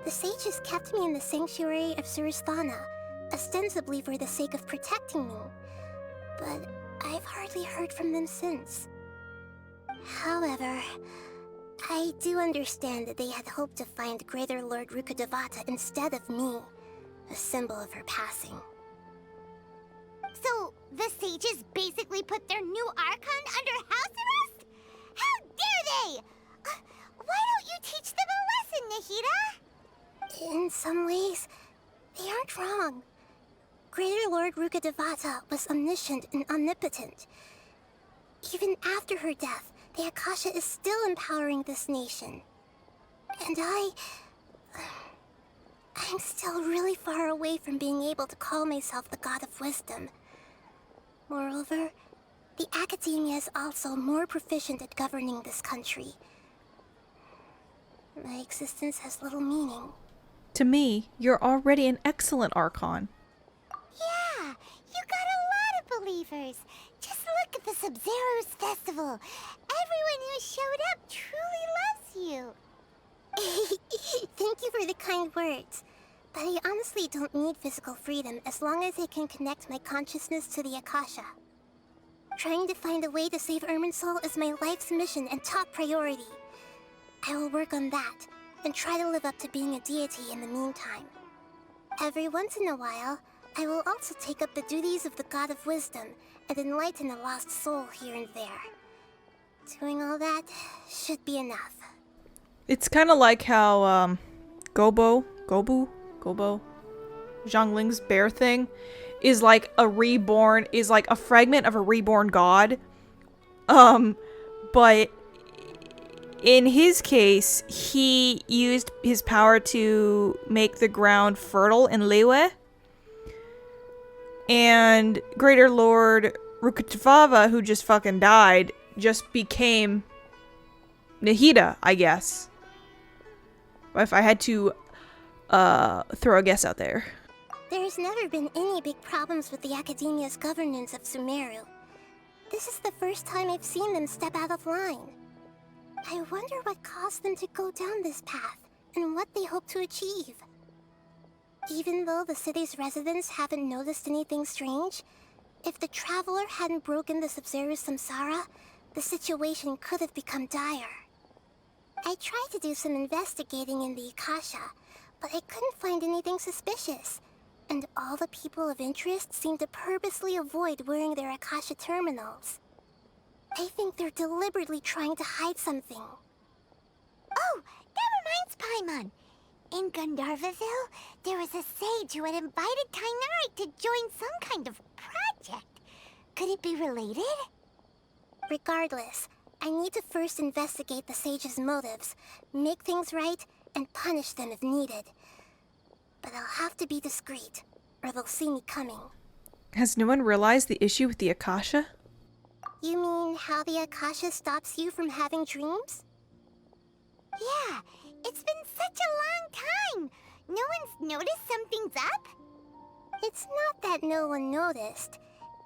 The sages kept me in the sanctuary of Surasthana, ostensibly for the sake of protecting me. But I've hardly heard from them since. However, I do understand that they had hoped to find Greater Lord Rukkhadevata instead of me, a symbol of her passing. So, the sages basically put their new Archon under house arrest? How dare they! Why don't you teach them a lesson, Nahida? In some ways, they aren't wrong. Greater Lord Rukkhadevata was omniscient and omnipotent. Even after her death, the Akasha is still empowering this nation. And I'm still really far away from being able to call myself the God of Wisdom. Moreover, the Academia is also more proficient at governing this country. My existence has little meaning. To me, you're already an excellent Archon. Yeah, you got a lot of believers. Just look at the Sub-Zero's festival. Everyone who showed up truly loves you. Thank you for the kind words. But I honestly don't need physical freedom as long as I can connect my consciousness to the Akasha. Trying to find a way to save Irminsul is my life's mission and top priority. I will work on that, and try to live up to being a deity in the meantime. Every once in a while, I will also take up the duties of the God of Wisdom and enlighten a lost soul here and there. Doing all that should be enough. It's kind of like how Gobo, Zhongling's bear thing is like a fragment of a reborn god. But in his case, he used his power to make the ground fertile in Liyue. And Greater Lord Rukkhadevata, who just fucking died, just became Nahida, I guess. If I had to throw a guess out there. There's never been any big problems with the Academia's governance of Sumeru. This is the first time I've seen them step out of line. I wonder what caused them to go down this path, and what they hope to achieve. Even though the city's residents haven't noticed anything strange, if the Traveler hadn't broken the Sub-Zero's samsara, the situation could have become dire. I tried to do some investigating in the Akasha, but I couldn't find anything suspicious, and all the people of interest seemed to purposely avoid wearing their Akasha terminals. I think they're deliberately trying to hide something. Oh, that reminds Paimon. In Gandharvaville, there was a sage who had invited Tainari to join some kind of Could it be related? Regardless, I need to first investigate the sage's motives, make things right, and punish them if needed. But I'll have to be discreet, or they'll see me coming. Has no one realized the issue with the Akasha? You mean how the Akasha stops you from having dreams? Yeah, it's been such a long time. No one's noticed something's up? It's not that no one noticed.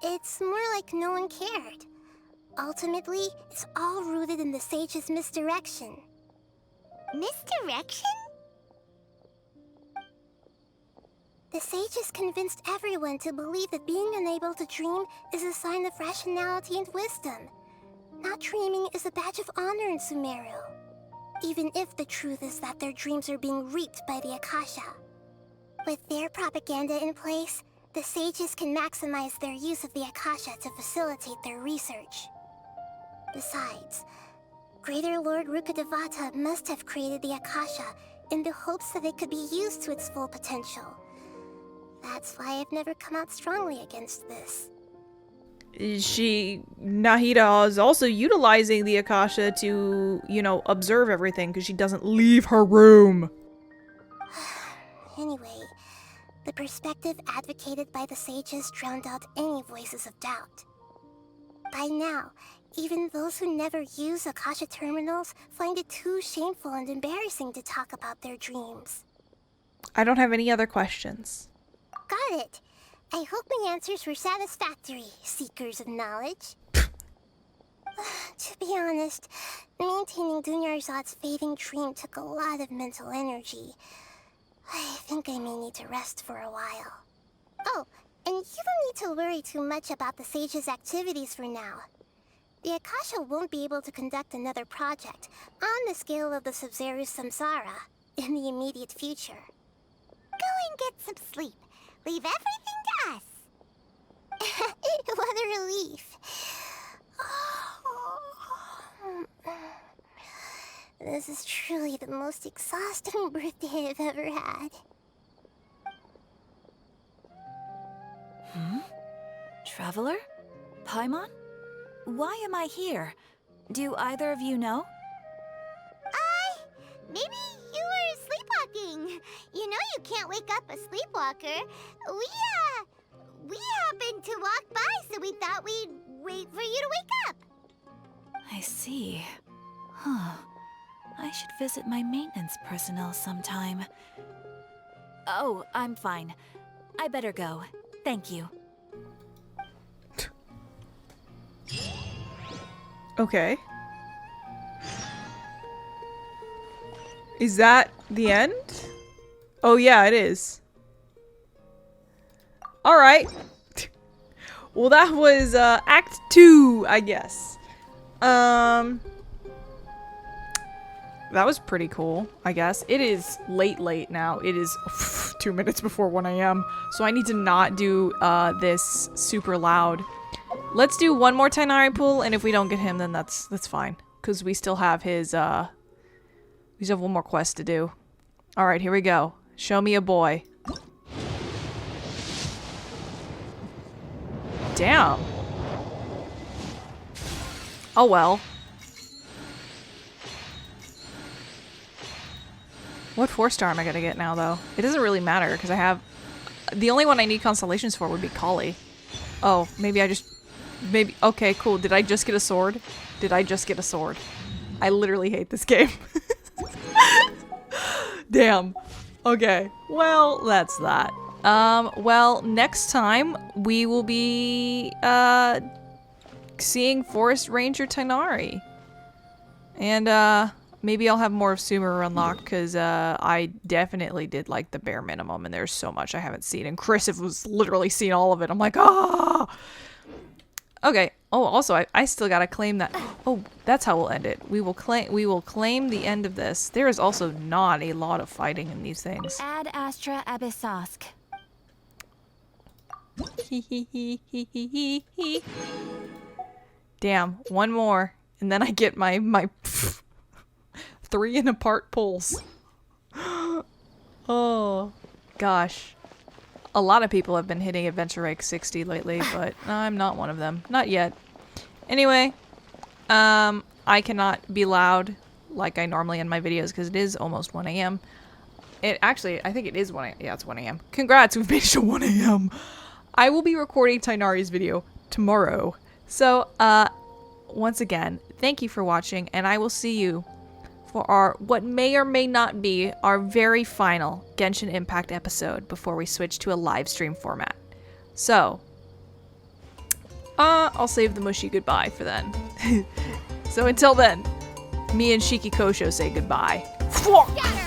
It's more like no one cared. Ultimately, it's all rooted in the sage's misdirection. Misdirection? The sages convinced everyone to believe that being unable to dream is a sign of rationality and wisdom. Not dreaming is a badge of honor in Sumeru. Even if the truth is that their dreams are being reaped by the Akasha. With their propaganda in place, the sages can maximize their use of the Akasha to facilitate their research. Besides, Greater Lord Rukkhadevata must have created the Akasha in the hopes that it could be used to its full potential. That's why I've never come out strongly against this. Nahida is also utilizing the Akasha to, observe everything because she doesn't leave her room. Anyway, the perspective advocated by the sages drowned out any voices of doubt. By now, even those who never use Akasha terminals find it too shameful and embarrassing to talk about their dreams. I don't have any other questions. Got it. I hope my answers were satisfactory, seekers of knowledge. To be honest, maintaining Dunyarzad's fading dream took a lot of mental energy. I think I may need to rest for a while. Oh, and you don't need to worry too much about the sage's activities for now. The Akasha won't be able to conduct another project on the scale of the Sub-Zero's samsara in the immediate future. Go and get some sleep. Leave everything to us. What a relief. This is truly the most exhausting birthday I've ever had. Traveler? Paimon? Why am I here? Do either of you know? Maybe you were sleepwalking. You know you can't wake up a sleepwalker. We happened to walk by, so we thought we'd wait for you to wake up. I see. Huh. I should visit my maintenance personnel sometime. Oh, I'm fine. I better go. Thank you. Okay. Is that the end? Oh yeah, it is. Alright. Well, that was Act 2, I guess. That was pretty cool, I guess. It is late now. It is 2 minutes before 1 a.m. So I need to not do this super loud. Let's do one more Tighnari pull, and if we don't get him, then that's fine. Because we still have his, we still have one more quest to do. Alright, here we go. Show me a boy. Damn. Oh well. What 4-star am I gonna get now, though? It doesn't really matter, because I have... The only one I need constellations for would be Kali. Oh, maybe I just... Maybe... Okay, cool. Did I just get a sword? Did I just get a sword? I literally hate this game. Damn. Okay. Well, that's that. Well, next time we will be, seeing Forest Ranger Tighnari. And, maybe I'll have more of Sumeru unlocked, because, I definitely did, like, the bare minimum, and there's so much I haven't seen. And Chris has literally seen all of it. I'm like, ah! Okay. Oh, also, I still gotta claim that. Oh, that's how we'll end it. We will claim the end of this. There is also not a lot of fighting in these things. Ad Astra Abyssosk. Damn, one more, and then I get my 3 and apart pulls. Oh, gosh. a lot of people have been hitting adventure rank 60 lately, but I'm not one of them. Not yet. Anyway, I cannot be loud like I normally in my videos because it is almost 1 a.m. It actually, I think it is 1 a.m. Yeah, it's 1 a.m. Congrats, we've made it to 1 a.m. I will be recording Tainari's video tomorrow. So, once again, thank you for watching, and I will see you for our, what may or may not be, our very final Genshin Impact episode before we switch to a live stream format. So, I'll save the mushy goodbye for then. So until then, me and Shiki Kosho say goodbye. Scatter!